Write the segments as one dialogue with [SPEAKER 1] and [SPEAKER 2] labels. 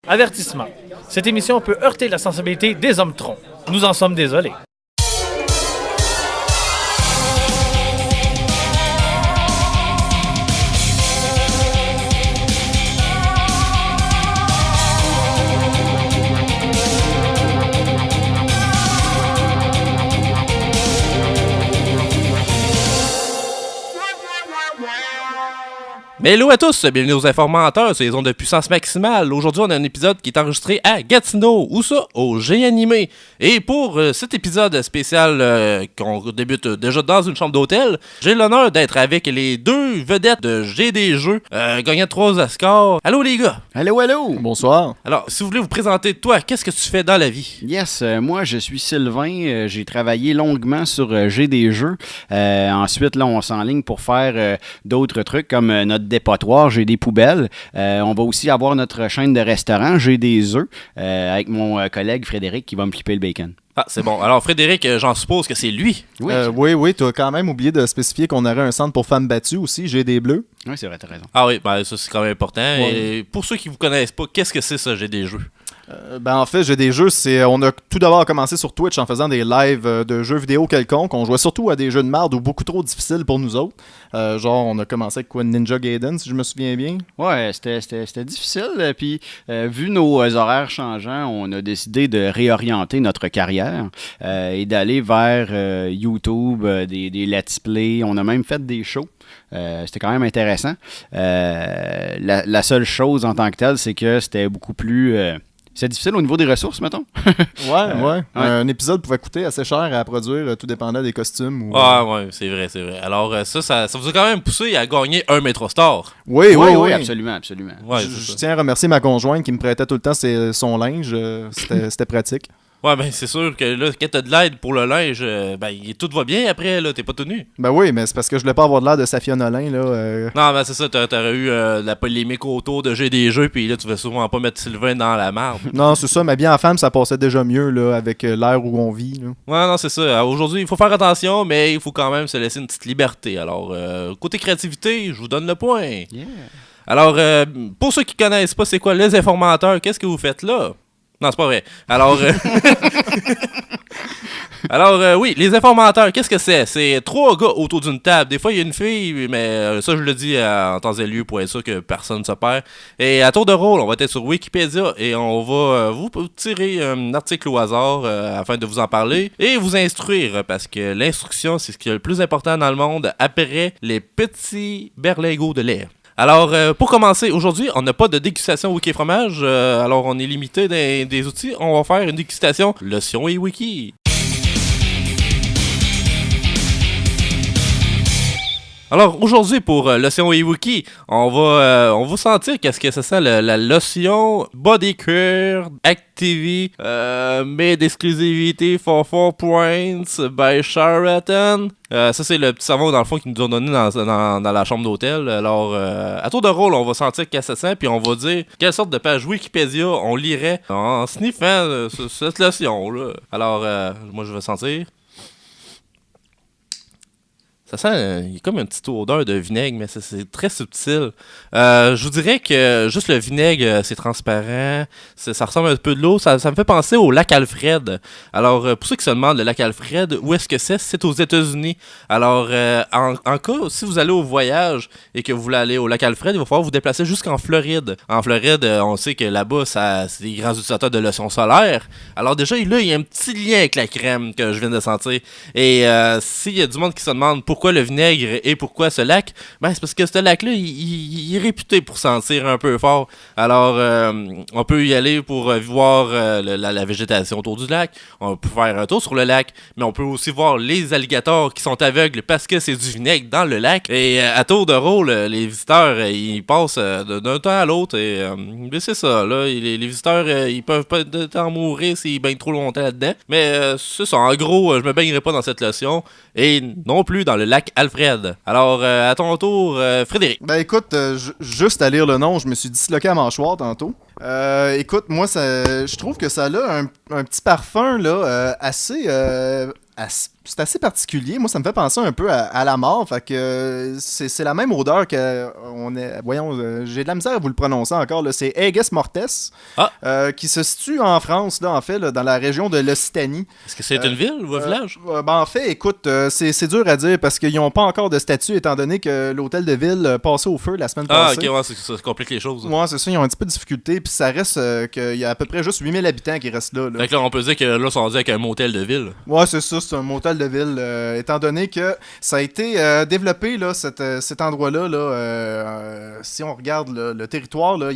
[SPEAKER 1] Avertissement. Cette émission peut heurter la sensibilité des hommes-troncs. Nous en sommes désolés.
[SPEAKER 2] Mais hello à tous, bienvenue aux informateurs, c'est les ondes de puissance maximale. Aujourd'hui, on a un épisode qui est enregistré à Gatineau, où ça? Au G-Animé. Et pour cet épisode spécial qu'on débute déjà dans une chambre d'hôtel, j'ai l'honneur d'être avec les deux vedettes de G-Des-Jeux, gagnant 3 Oscars. Allô les gars!
[SPEAKER 3] Allô, allô!
[SPEAKER 4] Bonsoir.
[SPEAKER 2] Alors, si vous voulez vous présenter, toi, qu'est-ce que tu fais dans la vie?
[SPEAKER 3] Yes, moi je suis Sylvain, j'ai travaillé longuement sur G-Des-Jeux. Ensuite, là, on s'enligne pour faire d'autres trucs comme notre dépotoir, j'ai des poubelles. On va aussi avoir notre chaîne de restaurant, j'ai des œufs, avec mon collègue Frédéric qui va me flipper le bacon.
[SPEAKER 2] Ah, c'est bon. Alors, Frédéric, j'en suppose que c'est lui.
[SPEAKER 4] Oui, tu as quand même oublié de spécifier qu'on aurait un centre pour femmes battues aussi, j'ai des bleus.
[SPEAKER 3] Oui, c'est vrai, t'as raison.
[SPEAKER 2] Ah oui, ben ça c'est quand même important.
[SPEAKER 4] Ouais.
[SPEAKER 2] Et pour ceux qui vous connaissent pas, qu'est-ce que c'est ça, G-Des-Jeux?
[SPEAKER 4] En fait, j'ai des jeux, on a tout d'abord commencé sur Twitch en faisant des lives de jeux vidéo quelconques. On jouait surtout à des jeux de merde ou beaucoup trop difficiles pour nous autres. Genre, on a commencé avec quoi, Ninja Gaiden, si je me souviens bien.
[SPEAKER 3] Ouais, c'était difficile. Puis, vu nos horaires changeants, on a décidé de réorienter notre carrière et d'aller vers YouTube, des let's play. On a même fait des shows. C'était quand même intéressant. La seule chose en tant que telle, c'est que c'était beaucoup plus... c'est difficile au niveau des ressources, mettons.
[SPEAKER 4] Ouais. Un épisode pouvait coûter assez cher à produire, tout dépendant des costumes. Ou,
[SPEAKER 2] Ah ouais, c'est vrai. Alors ça vous a quand même poussé à gagner un MetroStar.
[SPEAKER 4] Oui.
[SPEAKER 3] Absolument.
[SPEAKER 2] Ouais,
[SPEAKER 4] Je tiens à remercier ma conjointe qui me prêtait tout le temps son linge. C'était pratique.
[SPEAKER 2] Ouais, ben c'est sûr que là, quand t'as de l'aide pour le linge, tout va bien après, là, t'es pas tout nu.
[SPEAKER 4] Ben oui, mais c'est parce que je voulais pas avoir de l'air de Safia Nolin, là.
[SPEAKER 2] Non, ben c'est ça, t'aurais eu la polémique autour de G-Des-Jeux, puis là, tu veux souvent pas mettre Sylvain dans la marde.
[SPEAKER 4] Non, c'est ça, mais bien en femme, ça passait déjà mieux, là, avec l'ère où on vit, là.
[SPEAKER 2] Ouais, non, c'est ça. Aujourd'hui, il faut faire attention, mais il faut quand même se laisser une petite liberté. Alors, côté créativité, je vous donne le point.
[SPEAKER 3] Yeah.
[SPEAKER 2] Alors, pour ceux qui connaissent pas, c'est quoi les informateurs, qu'est-ce que vous faites là? Non, c'est pas vrai. Alors, oui, les informateurs, qu'est-ce que c'est? C'est 3 gars autour d'une table. Des fois, il y a une fille, mais ça, je le dis en temps et lieu pour être sûr que personne ne se perd. Et à tour de rôle, on va être sur Wikipédia et on va vous tirer un article au hasard afin de vous en parler et vous instruire, parce que l'instruction, c'est ce qui est le plus important dans le monde après les petits berlingots de lait. Alors, pour commencer, aujourd'hui, on n'a pas de dégustation Wiki Fromage, alors on est limité des outils. On va faire une dégustation lotion et Wiki. Alors, aujourd'hui, pour lotion et Wiki, on va sentir qu'est-ce que ça sent, la lotion Body Care Activity made exclusivité for 4 points by Sheraton. Ça, c'est le petit savon, dans le fond, qu'ils nous ont donné dans la chambre d'hôtel. Alors, à tour de rôle, on va sentir qu'est-ce que ça sent, puis on va dire quelle sorte de page Wikipédia on lirait en sniffant cette lotion-là. Alors, moi, je vais sentir. Ça sent, il y a comme une petite odeur de vinaigre, mais c'est très subtil. Je vous dirais que juste le vinaigre, c'est transparent, ça ressemble un peu de l'eau, ça me fait penser au lac Alfred. Alors, pour ceux qui se demandent, le lac Alfred, où est-ce que c'est? C'est aux États-Unis. Alors, en cas, si vous allez au voyage et que vous voulez aller au lac Alfred, il va falloir vous déplacer jusqu'en Floride. En Floride, on sait que là-bas, c'est des grands utilisateurs de lotion solaire. Alors déjà, là, il y a un petit lien avec la crème que je viens de sentir. Et s'il y a du monde qui se demande pourquoi le vinaigre et pourquoi ce lac, ben c'est parce que ce lac-là, il est réputé pour sentir un peu fort. Alors, on peut y aller pour voir la végétation autour du lac. On peut faire un tour sur le lac, mais on peut aussi voir les alligators qui sont aveugles parce que c'est du vinaigre dans le lac. Et à tour de rôle, les visiteurs, ils passent d'un temps à l'autre. Et c'est ça, là, les visiteurs, ils peuvent pas en mourir s'ils baignent trop longtemps là-dedans. Mais c'est ça, en gros, je me baignerai pas dans cette lotion. Et non plus dans le lac Alfred. Alors, à ton tour, Frédéric.
[SPEAKER 4] Ben écoute, juste à lire le nom, je me suis disloqué à mâchoire tantôt. Écoute, moi, je trouve que ça a un petit parfum là, assez c'est assez particulier. Moi, ça me fait penser un peu à la mort. Fait que c'est la même odeur que voyons, j'ai de la misère à vous le prononcer encore. Là. C'est Aedes mortes, qui se situe en France, là, en fait, là, dans la région de l'Occitanie.
[SPEAKER 2] Est-ce que c'est une ville ou un village?
[SPEAKER 4] En fait, écoute, c'est dur à dire parce qu'ils n'ont pas encore de statut étant donné que l'hôtel de ville passait au feu la semaine passée.
[SPEAKER 2] Ah, ok, ouais, ça complique les choses.
[SPEAKER 4] Ouais, c'est ça, ils ont un petit peu de difficulté. Puis ça reste qu'il y a à peu près juste 8000 habitants qui restent là.
[SPEAKER 2] Fait que là, on peut dire que là, ils sont rendus avec un motel de ville.
[SPEAKER 4] Ouais, c'est ça, c'est un motel de ville. Étant donné que ça a été développé, là, cet endroit-là, si on regarde le territoire, là,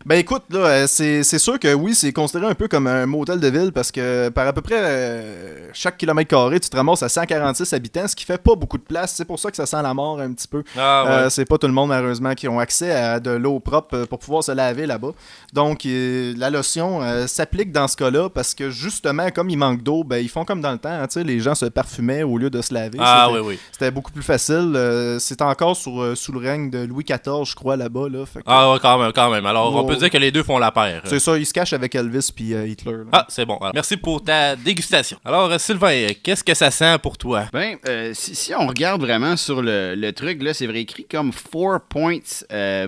[SPEAKER 4] ben écoute, là, c'est sûr que oui, c'est considéré un peu comme un motel de ville parce que par à peu près chaque kilomètre carré, tu te ramasses à 146 habitants, ce qui fait pas beaucoup de place. C'est pour ça que ça sent la mort un petit peu.
[SPEAKER 2] Ah, ouais.
[SPEAKER 4] C'est pas tout le monde, malheureusement, qui ont accès à de l'eau propre pour pouvoir se laver là-bas. Donc, la lotion s'applique dans ce cas-là parce que justement, comme il manque d'eau, ben, ils font comme dans le temps. Hein, les gens se parfumaient au lieu de se laver.
[SPEAKER 2] Ah, oui.
[SPEAKER 4] C'était beaucoup plus facile. C'est encore sous le règne de Louis XIV, je crois, là-bas. Là, fait que,
[SPEAKER 2] Ah, ouais, quand même. Alors, on peut dire que les deux font la paire.
[SPEAKER 4] C'est ça, ils se cachent avec Elvis puis Hitler. Là.
[SPEAKER 2] Ah, c'est bon. Alors, merci pour ta dégustation. Alors, Sylvain, qu'est-ce que ça sent pour toi?
[SPEAKER 3] Ben, si on regarde vraiment sur le truc, là, c'est vrai écrit comme 4 points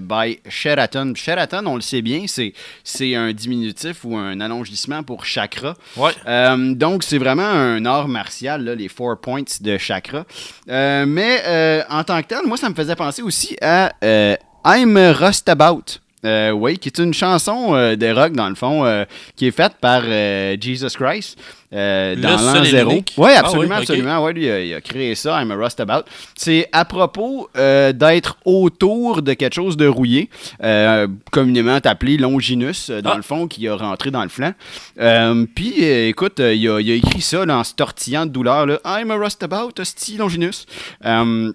[SPEAKER 3] by Sheraton. Sheraton, on le sait bien, c'est un diminutif ou un allongissement pour chakra.
[SPEAKER 2] Ouais.
[SPEAKER 3] Donc, c'est vraiment un art martial, là, les 4 points de chakra. Mais en tant que tel, moi, ça me faisait penser aussi à I'm Rust About. Oui, qui est une chanson de rock, dans le fond, qui est faite par Jesus Christ. Dans l'an 0. Oui, absolument, absolument. Ouais, lui, il a créé ça, I'm a Rust About. C'est à propos d'être autour de quelque chose de rouillé, communément appelé Longinus, dans le fond, qui a rentré dans le flanc. Puis, écoute, il a écrit ça là, en se tortillant de douleur. Là, I'm a Rust About, hostie Longinus.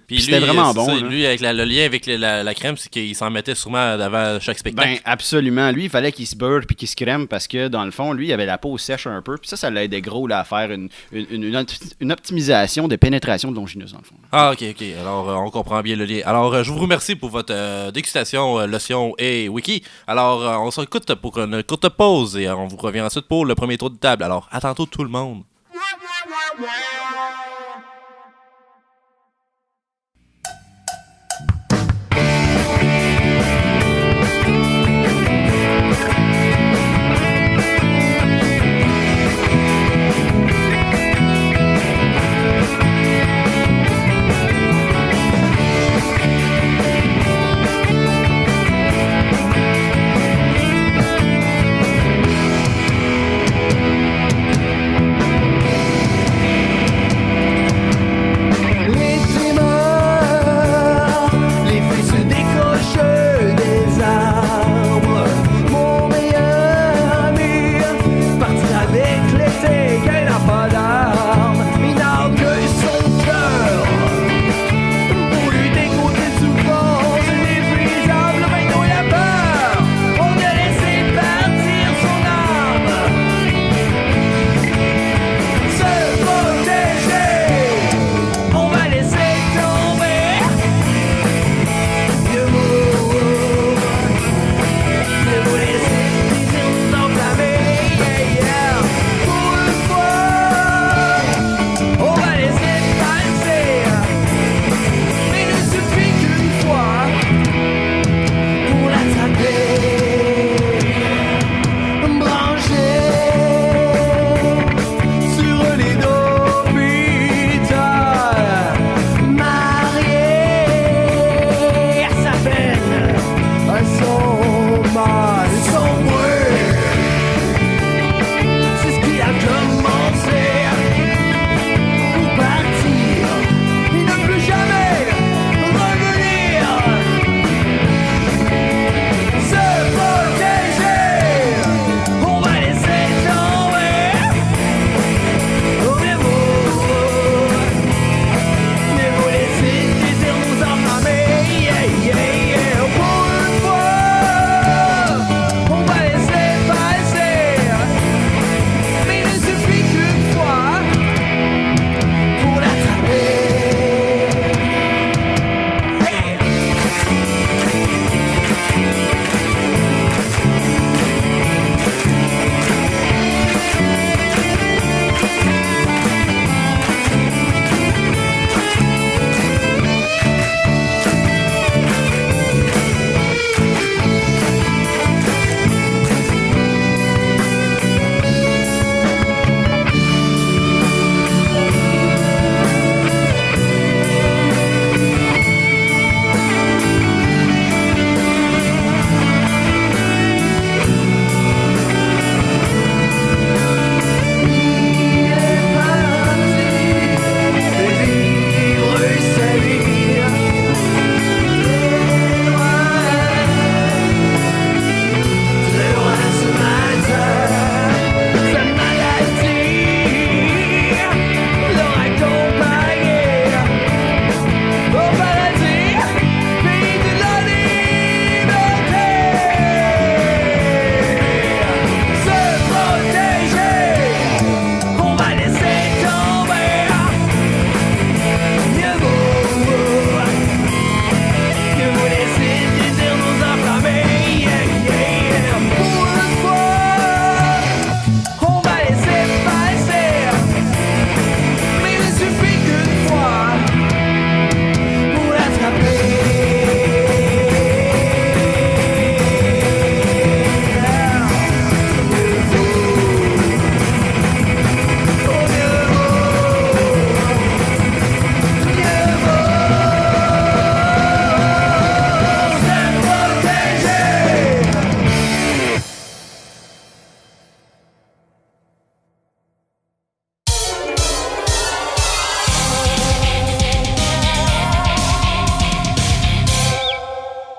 [SPEAKER 3] Puis c'était vraiment bon.
[SPEAKER 2] Ça, lui, avec le lien avec la crème, c'est qu'il s'en mettait sûrement avant chaque spectacle.
[SPEAKER 3] Ben, absolument. Lui, il fallait qu'il se beurre puis qu'il se crème parce que, dans le fond, lui, il avait la peau sèche un peu. Puis ça l'aidait gros là, à faire une optimisation de pénétration de Longinus, dans le fond.
[SPEAKER 2] Ah, ok. Alors, on comprend bien le lien. Alors, je vous remercie pour votre dégustation, lotion et wiki. Alors, on s'écoute pour une courte pause et on vous revient ensuite pour le premier tour de table. Alors, à tantôt tout le monde.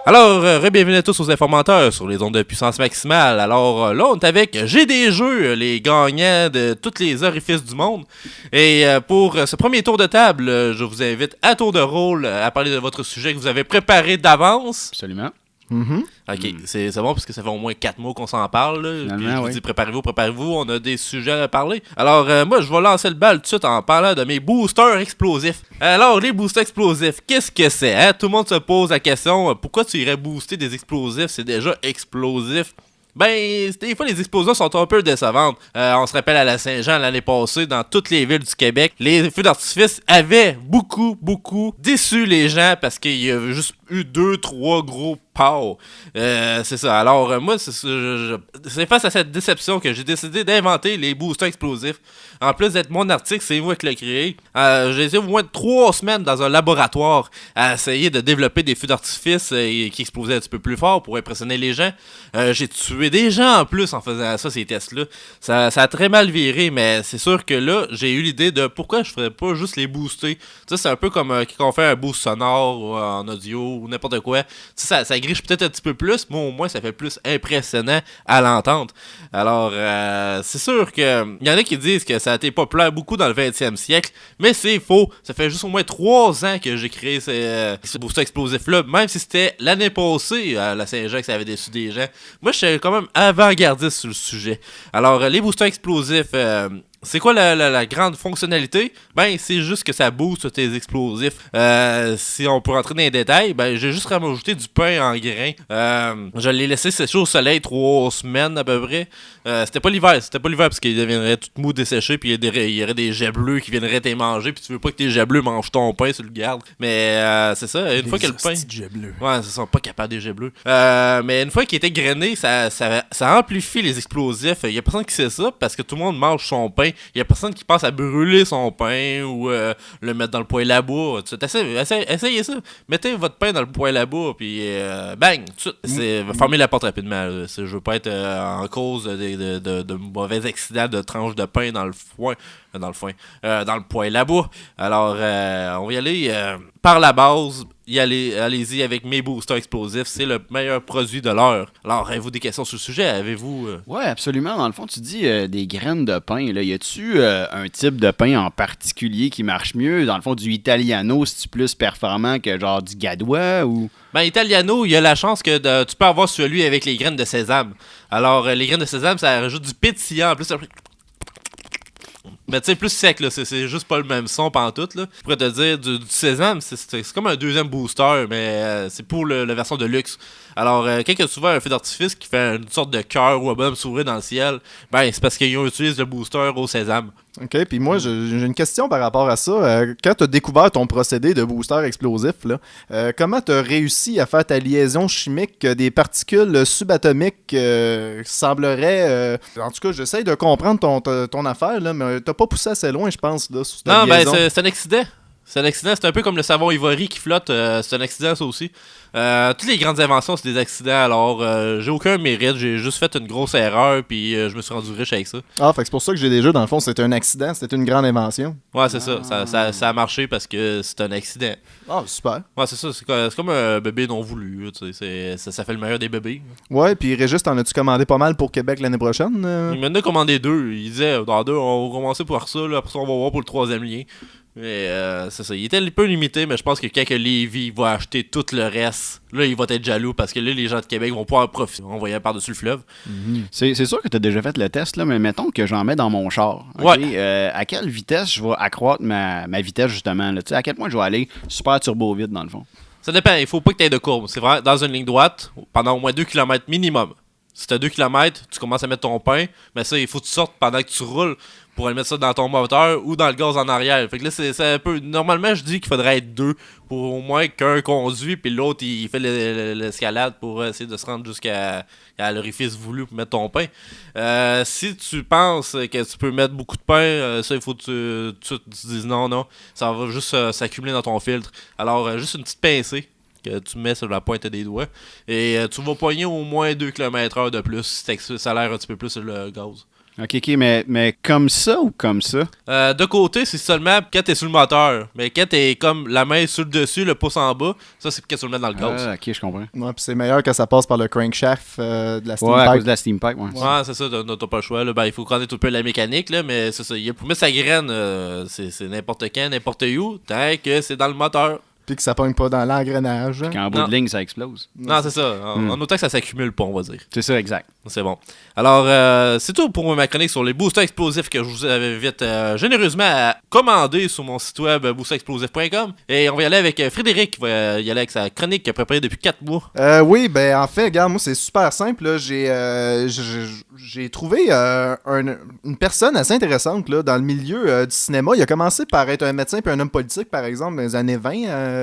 [SPEAKER 2] Alors, bienvenue à tous aux informateurs sur les ondes de puissance maximale. Alors là, on est avec J'ai des jeux, les gagnants de tous les orifices du monde. Et pour ce premier tour de table, je vous invite à tour de rôle à parler de votre sujet que vous avez préparé d'avance.
[SPEAKER 3] Absolument.
[SPEAKER 2] Ok, c'est bon parce que ça fait au moins 4 mois qu'on s'en parle. Là. Puis je vous dis préparez-vous, on a des sujets à parler. Alors moi je vais lancer le bal tout de suite en parlant de mes boosters explosifs. Alors les boosters explosifs, qu'est-ce que c'est? Hein? Tout le monde se pose la question, pourquoi tu irais booster des explosifs? C'est déjà explosif. Ben, des fois, les explosions sont un peu décevantes. On se rappelle à la Saint-Jean l'année passée, dans toutes les villes du Québec, les feux d'artifice avaient beaucoup déçu les gens parce qu'il y avait juste eu 2-3 gros pow. C'est ça. Alors, moi, c'est face à cette déception que j'ai décidé d'inventer les boosters explosifs. En plus d'être mon article, c'est moi qui l'ai créé. J'ai été au moins 3 semaines dans un laboratoire à essayer de développer des feux d'artifice qui explosaient un petit peu plus fort pour impressionner les gens. J'ai tué des gens en plus en faisant ça, ces tests-là. Ça a très mal viré, mais c'est sûr que là, j'ai eu l'idée de pourquoi je ferais pas juste les booster. Tu sais, c'est un peu comme quand on fait un boost sonore ou en audio ou n'importe quoi. Tu sais, ça griche peut-être un petit peu plus, mais au moins ça fait plus impressionnant à l'entente. Alors, c'est sûr que y en a qui disent que ça a été populaire beaucoup dans le 20e siècle, mais c'est faux. Ça fait juste au moins 3 ans que j'ai créé ce booster explosif-là, même si c'était l'année passée à la Saint-Jean que ça avait déçu des gens. Moi, je suis quand même avant-gardiste sur le sujet. Alors, les boosters explosifs, c'est quoi la grande fonctionnalité? Ben, c'est juste que ça booste tes explosifs. Si on peut rentrer dans les détails, ben, j'ai juste rajouté du pain en grains. Je l'ai laissé sécher au soleil 3 semaines à peu près. C'était pas l'hiver parce qu'il deviendrait tout mou, desséché, puis il y aurait des jets bleus qui viendraient te manger, puis tu veux pas que tes jets bleus mangent ton pain, tu le gardes. Mais c'est ça, une fois que le pain...
[SPEAKER 4] jets bleus.
[SPEAKER 2] Ouais, ils sont pas capables des jets bleus. Mais une fois qu'il était grainé, ça amplifie les explosifs. Il y a personne qui sait ça parce que tout le monde mange son pain. Il y a personne qui pense à brûler son pain ou le mettre dans le poêle à bois. Essayez ça. Mettez votre pain dans le poêle à bois, puis bang! Fermez la porte rapidement. Je veux pas être en cause de mauvais accidents de tranches de pain dans le foin. Dans le poêle à bois. Alors, on va y aller par la base. Allez-y avec mes boosters explosifs. C'est le meilleur produit de l'heure. Alors, avez-vous des questions sur le sujet? Avez-vous...
[SPEAKER 3] Ouais, absolument. Dans le fond, tu dis des graines de pain. Là. Y a-tu un type de pain en particulier qui marche mieux? Dans le fond, du Italiano, c'est-tu plus performant que genre du Gadois ou...
[SPEAKER 2] Ben, Italiano, il y a la chance que tu peux avoir celui avec les graines de sésame. Alors, les graines de sésame, ça rajoute du pétillant. En plus, ça... Mais tu sais, plus sec, là, c'est juste pas le même son pantoute, là. Je pourrais te dire, du sésame, c'est comme un deuxième booster, mais c'est pour la version de luxe. Alors, quand tu vois un feu d'artifice qui fait une sorte de cœur ou un bonhomme sourire dans le ciel, ben, c'est parce qu'ils ont utilisé le booster au sésame.
[SPEAKER 4] OK, puis moi, j'ai une question par rapport à ça. Quand tu as découvert ton procédé de booster explosif, là, comment tu as réussi à faire ta liaison chimique des particules subatomiques sembleraient... en tout cas, j'essaye de comprendre ton affaire, là, mais t'as pas poussé assez loin, je pense, là, sur ta liaison.
[SPEAKER 2] Ben, c'est un accident. C'est un accident, c'est un peu comme le savon Ivory qui flotte, c'est un accident ça aussi. Toutes les grandes inventions, c'est des accidents, alors j'ai aucun mérite, j'ai juste fait une grosse erreur, puis je me suis rendu riche avec ça.
[SPEAKER 4] Ah, fait que c'est pour ça que j'ai des jeux, dans le fond, c'était un accident, c'était une grande invention.
[SPEAKER 2] Ouais, c'est ça a marché parce que c'est un accident.
[SPEAKER 4] Ah, super.
[SPEAKER 2] Ouais, c'est ça, c'est comme un bébé non voulu, tu sais, ça fait le meilleur des bébés.
[SPEAKER 4] Ouais, puis Régis, t'en as-tu commandé pas mal pour Québec l'année prochaine?
[SPEAKER 2] Il m'en a commandé 2, il disait, dans 2, on va commencer par ça, là, après ça on va voir pour le 3e lien. Mais c'est ça, il était un peu limité, mais je pense que quand Lévis va acheter tout le reste, là il va être jaloux parce que là les gens de Québec vont pouvoir en profiter. On voyait par-dessus le fleuve.
[SPEAKER 3] C'est sûr que tu as déjà fait le test, là, mais mettons que j'en mets dans mon char. Okay? Ouais. À quelle vitesse je vais accroître ma vitesse justement? Là? À quel point je vais aller super turbo vite dans le fond?
[SPEAKER 2] Ça dépend, il faut pas que tu aies de courbe. C'est vrai, dans une ligne droite, pendant au moins 2 km minimum. Si tu as 2 km, tu commences à mettre ton pain, mais ça, il faut que tu sortes pendant que tu roules pour aller mettre ça dans ton moteur ou dans le gaz en arrière. Fait que là, c'est un peu... Normalement, je dis qu'il faudrait être 2 pour au moins qu'un conduit puis l'autre, il fait l'escalade pour essayer de se rendre jusqu'à l'orifice voulu pour mettre ton pain. Si tu penses que tu peux mettre beaucoup de pain, ça, il faut que tu te dises non, ça va juste s'accumuler dans ton filtre. Alors, juste une petite pincée que tu mets sur la pointe des doigts et tu vas pogner au moins 2 km/h de plus si ça a l'air un petit peu plus sur le gaz.
[SPEAKER 3] OK, mais comme ça ou comme ça?
[SPEAKER 2] De côté, c'est seulement quand t'es sur le moteur. Mais quand t'es comme la main sur le dessus, le pouce en bas, ça, c'est quand tu le mets dans le gaz.
[SPEAKER 3] OK, je comprends.
[SPEAKER 4] Ouais, puis c'est meilleur que ça passe par le crankshaft de la steam
[SPEAKER 3] Ouais, à
[SPEAKER 4] pipe.
[SPEAKER 3] cause de la steam pipe, ouais.
[SPEAKER 2] Ouais, c'est ça, t'as pas le choix. Là. Ben, il faut connaître un peu la mécanique, là, mais c'est ça. Pour mettre sa graine, c'est n'importe quand, n'importe où, tant que c'est dans le moteur.
[SPEAKER 4] Puis que ça pogne pas dans l'engrenage. Hein.
[SPEAKER 3] Quand en bout
[SPEAKER 2] Non.
[SPEAKER 3] de ligne, ça explose.
[SPEAKER 2] Non, c'est ça. En autant que ça s'accumule pas, on va dire.
[SPEAKER 3] C'est ça, exact.
[SPEAKER 2] C'est bon. Alors, c'est tout pour ma chronique sur les boosters explosifs que je vous invite généreusement à commander sur mon site web boosterexplosif.com. Et on va y aller avec Frédéric qui va y aller avec sa chronique qu'il a préparée depuis 4 mois.
[SPEAKER 4] Oui, ben en fait, regarde, moi c'est super simple. Là. J'ai trouvé une personne assez intéressante là, dans le milieu du cinéma. Il a commencé par être un médecin puis un homme politique, par exemple, dans les années 20,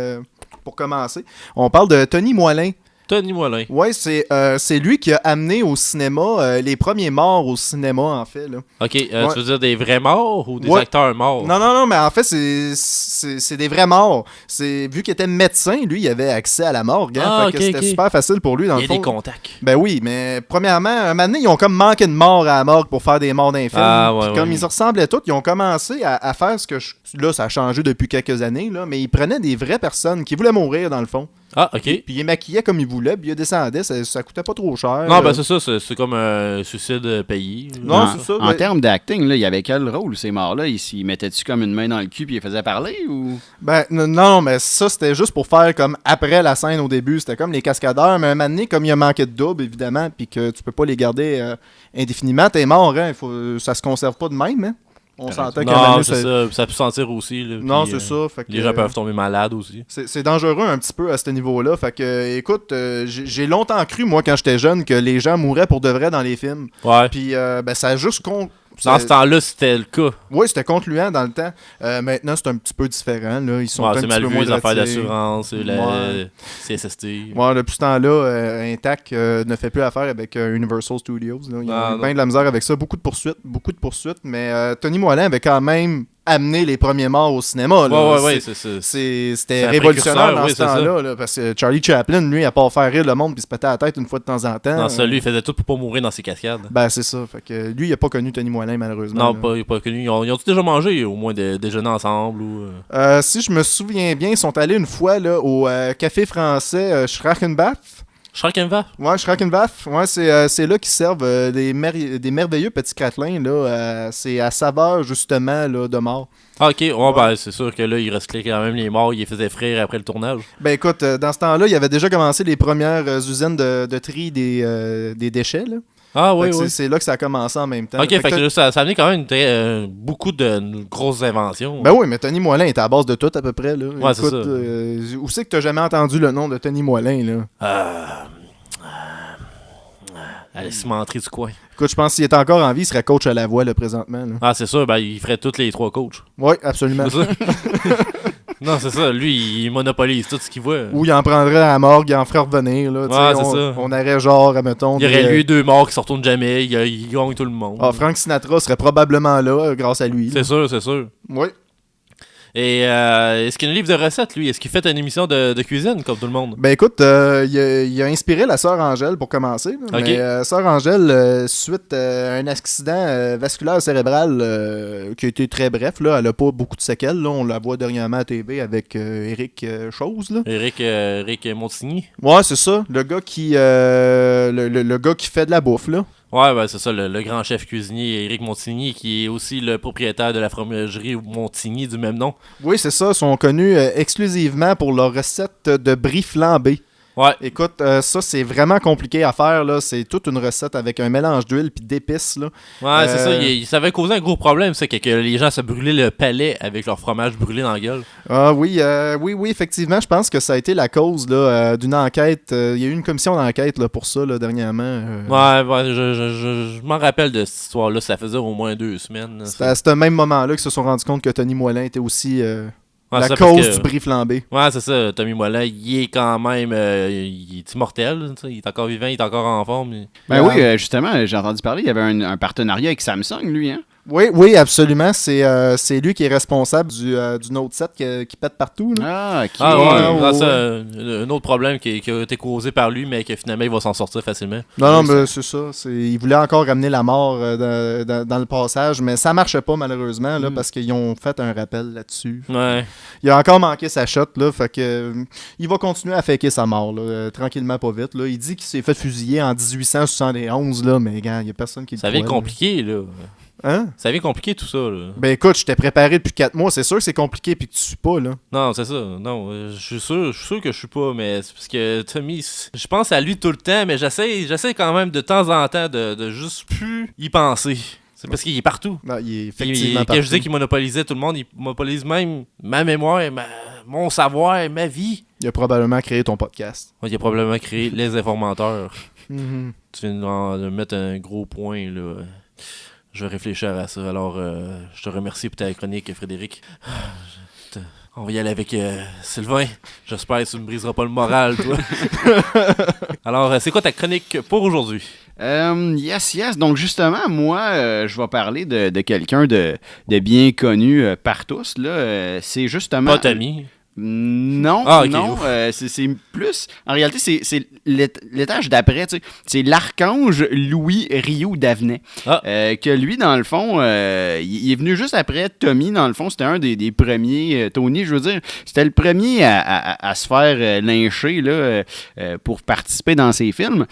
[SPEAKER 4] pour commencer. On parle de Tony Moilin.
[SPEAKER 2] Tony Moilin.
[SPEAKER 4] Ouais, c'est lui qui a amené au cinéma les premiers morts au cinéma, en fait. Là.
[SPEAKER 2] Ok,
[SPEAKER 4] Ouais.
[SPEAKER 2] tu veux dire des vrais morts ou des
[SPEAKER 4] Ouais.
[SPEAKER 2] acteurs morts?
[SPEAKER 4] Non, mais en fait, c'est des vrais morts. Vu qu'il était médecin, lui, il avait accès à la morgue. Hein,
[SPEAKER 2] Ah,
[SPEAKER 4] fait que
[SPEAKER 2] ok,
[SPEAKER 4] c'était
[SPEAKER 2] ok.
[SPEAKER 4] super facile pour lui, dans
[SPEAKER 2] Il y
[SPEAKER 4] le
[SPEAKER 2] a des
[SPEAKER 4] fond.
[SPEAKER 2] contacts.
[SPEAKER 4] Ben oui, mais premièrement, un moment donné, ils ont comme manqué de morts à la morgue pour faire des morts d'infirmes.
[SPEAKER 2] Ah, ouais,
[SPEAKER 4] Puis comme
[SPEAKER 2] ouais.
[SPEAKER 4] ils se ressemblaient tous, ils ont commencé à faire ce que là, ça a changé depuis quelques années, là, mais ils prenaient des vraies personnes qui voulaient mourir, dans le fond.
[SPEAKER 2] Ah, ok.
[SPEAKER 4] Puis ils les maquillaient comme ils voulaient, puis ils descendaient, ça coûtait pas trop cher.
[SPEAKER 2] Non, ben c'est ça, c'est comme un suicide payé.
[SPEAKER 4] Non,
[SPEAKER 3] en,
[SPEAKER 4] c'est ça,
[SPEAKER 3] En
[SPEAKER 4] ben-
[SPEAKER 3] termes d'acting, là, il y avait quel rôle, ces morts-là? Ils mettaient-tu comme une main dans le cul puis ils faisaient parler ou...
[SPEAKER 4] Ben non, mais ça c'était juste pour faire comme après la scène au début, c'était comme les cascadeurs, mais un moment donné, comme il y a manqué de double évidemment, puis que tu peux pas les garder indéfiniment, t'es mort, hein, ça se conserve pas de même, hein. On s'entend qu'à un moment
[SPEAKER 2] Non,
[SPEAKER 4] donné,
[SPEAKER 2] c'est ça. Ça peut sentir aussi. Là,
[SPEAKER 4] Non,
[SPEAKER 2] puis,
[SPEAKER 4] c'est ça. Fait que,
[SPEAKER 2] Les gens peuvent tomber malades aussi.
[SPEAKER 4] c'est dangereux un petit peu à ce niveau-là. Fait que, écoute, j'ai longtemps cru, moi, quand j'étais jeune, que les gens mouraient pour de vrai dans les films.
[SPEAKER 2] Ouais.
[SPEAKER 4] Puis, ben, ça a juste
[SPEAKER 2] Dans ce temps-là, c'était le cas.
[SPEAKER 4] Oui, c'était concluant dans le temps. Maintenant, c'est un petit peu différent. Là. Ils sont
[SPEAKER 2] Ouais,
[SPEAKER 4] un
[SPEAKER 2] c'est
[SPEAKER 4] petit
[SPEAKER 2] mal
[SPEAKER 4] peu
[SPEAKER 2] vu,
[SPEAKER 4] moins
[SPEAKER 2] les affaires
[SPEAKER 4] attirés.
[SPEAKER 2] d'assurance, la
[SPEAKER 4] Ouais.
[SPEAKER 2] CSST.
[SPEAKER 4] Ouais, depuis ce temps-là, Intact ne fait plus affaire avec Universal Studios. Là. Ils ont eu bien de la misère avec ça. Beaucoup de poursuites. Mais Tony Moilin avait quand même amené les premiers morts au cinéma. Là.
[SPEAKER 2] Ouais,
[SPEAKER 4] C'était
[SPEAKER 2] C'est un
[SPEAKER 4] révolutionnaire
[SPEAKER 2] précurseur,
[SPEAKER 4] dans
[SPEAKER 2] oui,
[SPEAKER 4] ce
[SPEAKER 2] c'est ça.
[SPEAKER 4] temps-là. Là, parce que Charlie Chaplin, lui, à part faire rire le monde puis se péter la tête une fois de temps en temps.
[SPEAKER 2] Non, ça, lui, il faisait tout pour pas mourir dans ses cascades.
[SPEAKER 4] Ben, c'est ça. Fait que lui, il a pas connu Tony Moilin, malheureusement.
[SPEAKER 2] Non,
[SPEAKER 4] là.
[SPEAKER 2] il a pas connu. Ils ont-tu déjà mangé, au moins, déjeuner ensemble ou...
[SPEAKER 4] Si je me souviens bien, ils sont allés une fois là, au café français Schrakenbach.
[SPEAKER 2] Schrakenbach?
[SPEAKER 4] Ouais, Schrakenbach. Ouais, c'est là qu'ils servent des merveilleux petits cratelins. Là, c'est à saveur, justement, là, de mort.
[SPEAKER 2] Ah, ok. Ouais, ben, c'est sûr que là, il recyclait quand même les morts. Il les faisait frire après le tournage.
[SPEAKER 4] Ben écoute, dans ce temps-là, il y avait déjà commencé les premières usines de tri des déchets. Là.
[SPEAKER 2] Ah,
[SPEAKER 4] Fait
[SPEAKER 2] oui,
[SPEAKER 4] que
[SPEAKER 2] oui.
[SPEAKER 4] c'est là que ça a commencé en même temps.
[SPEAKER 2] Ok, fait que là, ça a amené quand même beaucoup de grosses inventions.
[SPEAKER 4] Ben oui, mais Tony Moilin était à base de tout à peu près. Là.
[SPEAKER 2] Ouais, c'est
[SPEAKER 4] Écoute,
[SPEAKER 2] ça.
[SPEAKER 4] où c'est que t'as jamais entendu le nom de Tony Moilin? Là?
[SPEAKER 2] À la cimenterie du coin.
[SPEAKER 4] Écoute, je pense que s'il était encore en vie, il serait coach à la voix là, présentement. Là.
[SPEAKER 2] Ah, c'est sûr, ben, il ferait tous les 3 coachs.
[SPEAKER 4] Oui, absolument.
[SPEAKER 2] C'est ça? Non, c'est ça. Lui, il monopolise tout ce qu'il voit.
[SPEAKER 4] Ou il en prendrait à la morgue, il en ferait revenir. Là, tu sais,
[SPEAKER 2] Ouais, c'est ça.
[SPEAKER 4] on aurait genre, mettons...
[SPEAKER 2] Il y aurait lui 2 morts qui se retournent jamais. Il gagne tout le monde.
[SPEAKER 4] Ah, Frank Sinatra serait probablement là grâce à lui. là.
[SPEAKER 2] C'est sûr, c'est sûr.
[SPEAKER 4] Oui.
[SPEAKER 2] Et est-ce qu'il y a un livre de recettes, lui? Est-ce qu'il fait une émission de cuisine, comme tout le monde?
[SPEAKER 4] Ben écoute, il a inspiré la sœur Angèle pour commencer. Là,
[SPEAKER 2] Ok.
[SPEAKER 4] mais sœur Angèle, suite à un accident vasculaire cérébral qui a été très bref, là, elle a pas beaucoup de séquelles. Là, on la voit dernièrement à TV avec Eric Chose. Là.
[SPEAKER 2] Eric Montigny?
[SPEAKER 4] Ouais, c'est ça. Le gars qui le gars qui fait de la bouffe. Là.
[SPEAKER 2] Ouais, ben c'est ça, le grand chef cuisinier Éric Montigny, qui est aussi le propriétaire de la fromagerie Montigny du même nom.
[SPEAKER 4] Oui, c'est ça. Ils sont connus exclusivement pour leur recette de brie flambé.
[SPEAKER 2] Ouais.
[SPEAKER 4] Écoute, ça, c'est vraiment compliqué à faire. Là. C'est toute une recette avec un mélange d'huile puis d'épices. Là.
[SPEAKER 2] Ouais, c'est ça. Ça avait causé un gros problème, c'est que les gens se brûlaient le palais avec leur fromage brûlé dans la gueule.
[SPEAKER 4] Ah oui, oui, effectivement. Je pense que ça a été la cause là, d'une enquête. Il y a eu une commission d'enquête là, pour ça là, dernièrement.
[SPEAKER 2] Ouais, je m'en rappelle de cette histoire-là. Ça faisait au moins 2 semaines. Là.
[SPEAKER 4] C'était à ce même moment-là qu'ils se sont rendus compte que Tony Moilin était aussi
[SPEAKER 2] Ouais,
[SPEAKER 4] la
[SPEAKER 2] ça, parce
[SPEAKER 4] cause
[SPEAKER 2] que-
[SPEAKER 4] du brie flambé.
[SPEAKER 2] Ouais, c'est ça. Tommy Moilin, il est quand même... il est immortel. Tu sais, il est encore vivant, il est encore en forme.
[SPEAKER 3] Ben oui, justement, j'ai entendu parler, il y avait un partenariat avec Samsung, lui, hein?
[SPEAKER 4] Oui, absolument. C'est lui qui est responsable du Note 7 qui pète partout. Là.
[SPEAKER 3] Ah, ok.
[SPEAKER 2] Ah ouais,
[SPEAKER 4] ouais.
[SPEAKER 2] c'est un autre problème qui a été causé par lui, mais que finalement il va s'en sortir facilement.
[SPEAKER 4] Non, mais c'est ça. Il voulait encore ramener la mort dans le passage, mais ça marchait pas malheureusement là, parce qu'ils ont fait un rappel là-dessus.
[SPEAKER 2] Ouais.
[SPEAKER 4] Il a encore manqué sa shot, là, fait que il va continuer à faker sa mort, là, tranquillement, pas vite. Là. Il dit qu'il s'est fait fusiller en 1871, là, mais gars, il n'y a personne qui le
[SPEAKER 2] Ça devient
[SPEAKER 4] croit,
[SPEAKER 2] compliqué, là.
[SPEAKER 4] Hein?
[SPEAKER 2] Ça devient compliqué tout ça, là.
[SPEAKER 4] Ben écoute, je t'ai préparé depuis 4 mois, c'est sûr que c'est compliqué puis que tu suis pas, là.
[SPEAKER 2] Non, c'est ça. Non, je suis sûr que je suis pas, mais c'est parce que Tommy, je pense à lui tout le temps, mais j'essaie quand même de temps en temps de juste plus y penser. C'est parce qu'il est partout.
[SPEAKER 4] Non, il est effectivement
[SPEAKER 2] Quand
[SPEAKER 4] partout.
[SPEAKER 2] je dis qu'il monopolisait tout le monde, il monopolise même ma mémoire, mon savoir, ma vie.
[SPEAKER 4] Il a probablement créé ton podcast.
[SPEAKER 2] Il a probablement créé les informateurs.
[SPEAKER 4] Mhm.
[SPEAKER 2] Tu viens de mettre un gros point, là. Je vais réfléchir à ça. Alors, je te remercie pour ta chronique, Frédéric. On va y aller avec Sylvain. J'espère que tu ne me briseras pas le moral, toi. Alors, c'est quoi ta chronique pour aujourd'hui?
[SPEAKER 3] Yes. Donc, justement, moi, je vais parler de quelqu'un de bien connu par tous. Là. C'est justement...
[SPEAKER 2] Pas Tommy.
[SPEAKER 3] Non,
[SPEAKER 2] Ah, ok,
[SPEAKER 3] non.
[SPEAKER 2] ouf.
[SPEAKER 3] C'est plus... En réalité, c'est l'étage d'après. Tu sais. C'est l'archange Louis Rioux d'Avenay.
[SPEAKER 2] Ah.
[SPEAKER 3] Que lui, dans le fond, il est venu juste après Tommy. Dans le fond, c'était un des premiers... Tony, je veux dire, c'était le premier à se faire lyncher là, pour participer dans ses films.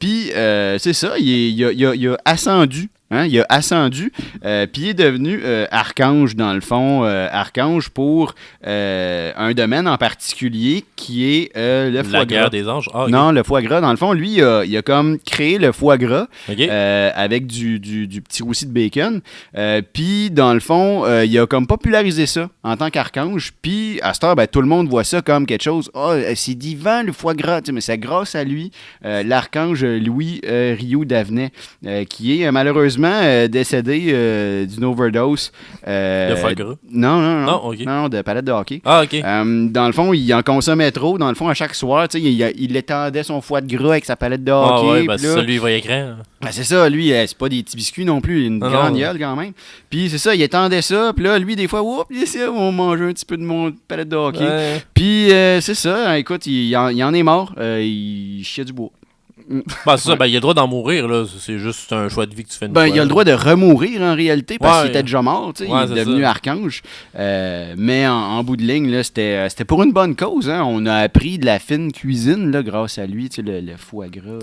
[SPEAKER 3] Puis, c'est ça, il a ascendu. Hein, il a ascendu, puis il est devenu archange, dans le fond, archange pour un domaine en particulier qui est le foie
[SPEAKER 2] La
[SPEAKER 3] gras.
[SPEAKER 2] guerre des anges. Ah, ok.
[SPEAKER 3] Non, le foie gras. Dans le fond, lui, il a comme créé le foie gras
[SPEAKER 2] Ok.
[SPEAKER 3] avec du petit roussi de bacon. Puis, dans le fond, il a comme popularisé ça en tant qu'archange. Puis, à cette heure, ben, tout le monde voit ça comme quelque chose. Ah, c'est divin, le foie gras. Tu sais, mais c'est grâce à lui, l'archange Louis Rioux d'Avenay, qui est malheureusement décédé d'une overdose.
[SPEAKER 2] Le foie gras.
[SPEAKER 3] Non.
[SPEAKER 2] Non, ok.
[SPEAKER 3] Non, de palette de hockey.
[SPEAKER 2] Ah, ok.
[SPEAKER 3] Dans le fond, il en consommait trop. Dans le fond, à chaque soir, tu sais, il étendait son foie de gras avec sa palette de
[SPEAKER 2] Ah,
[SPEAKER 3] hockey.
[SPEAKER 2] ouais,
[SPEAKER 3] puis
[SPEAKER 2] c'est
[SPEAKER 3] là,
[SPEAKER 2] ça, lui, il va écran.
[SPEAKER 3] ben, c'est ça, lui, c'est pas des petits biscuits non plus, il a une
[SPEAKER 2] Non,
[SPEAKER 3] grande
[SPEAKER 2] non.
[SPEAKER 3] gueule quand même. Puis c'est ça, il étendait ça, puis là, lui, des fois, oups, on mangeait un petit peu de mon palette de hockey.
[SPEAKER 2] Ouais.
[SPEAKER 3] Puis c'est ça, écoute, il en est mort, il chiait du bois.
[SPEAKER 2] Ben, c'est ça, ben, il a le droit d'en mourir, là. C'est juste un choix de vie que tu fais une
[SPEAKER 3] Ben,
[SPEAKER 2] fois.
[SPEAKER 3] il a le droit de remourir en réalité parce
[SPEAKER 2] Ouais.
[SPEAKER 3] qu'il était déjà mort, tu sais,
[SPEAKER 2] Ouais,
[SPEAKER 3] il est
[SPEAKER 2] c'est
[SPEAKER 3] devenu
[SPEAKER 2] ça.
[SPEAKER 3] archange. Mais en bout de ligne, là, c'était pour une bonne cause. Hein. On a appris de la fine cuisine là, grâce à lui, tu sais, le foie gras.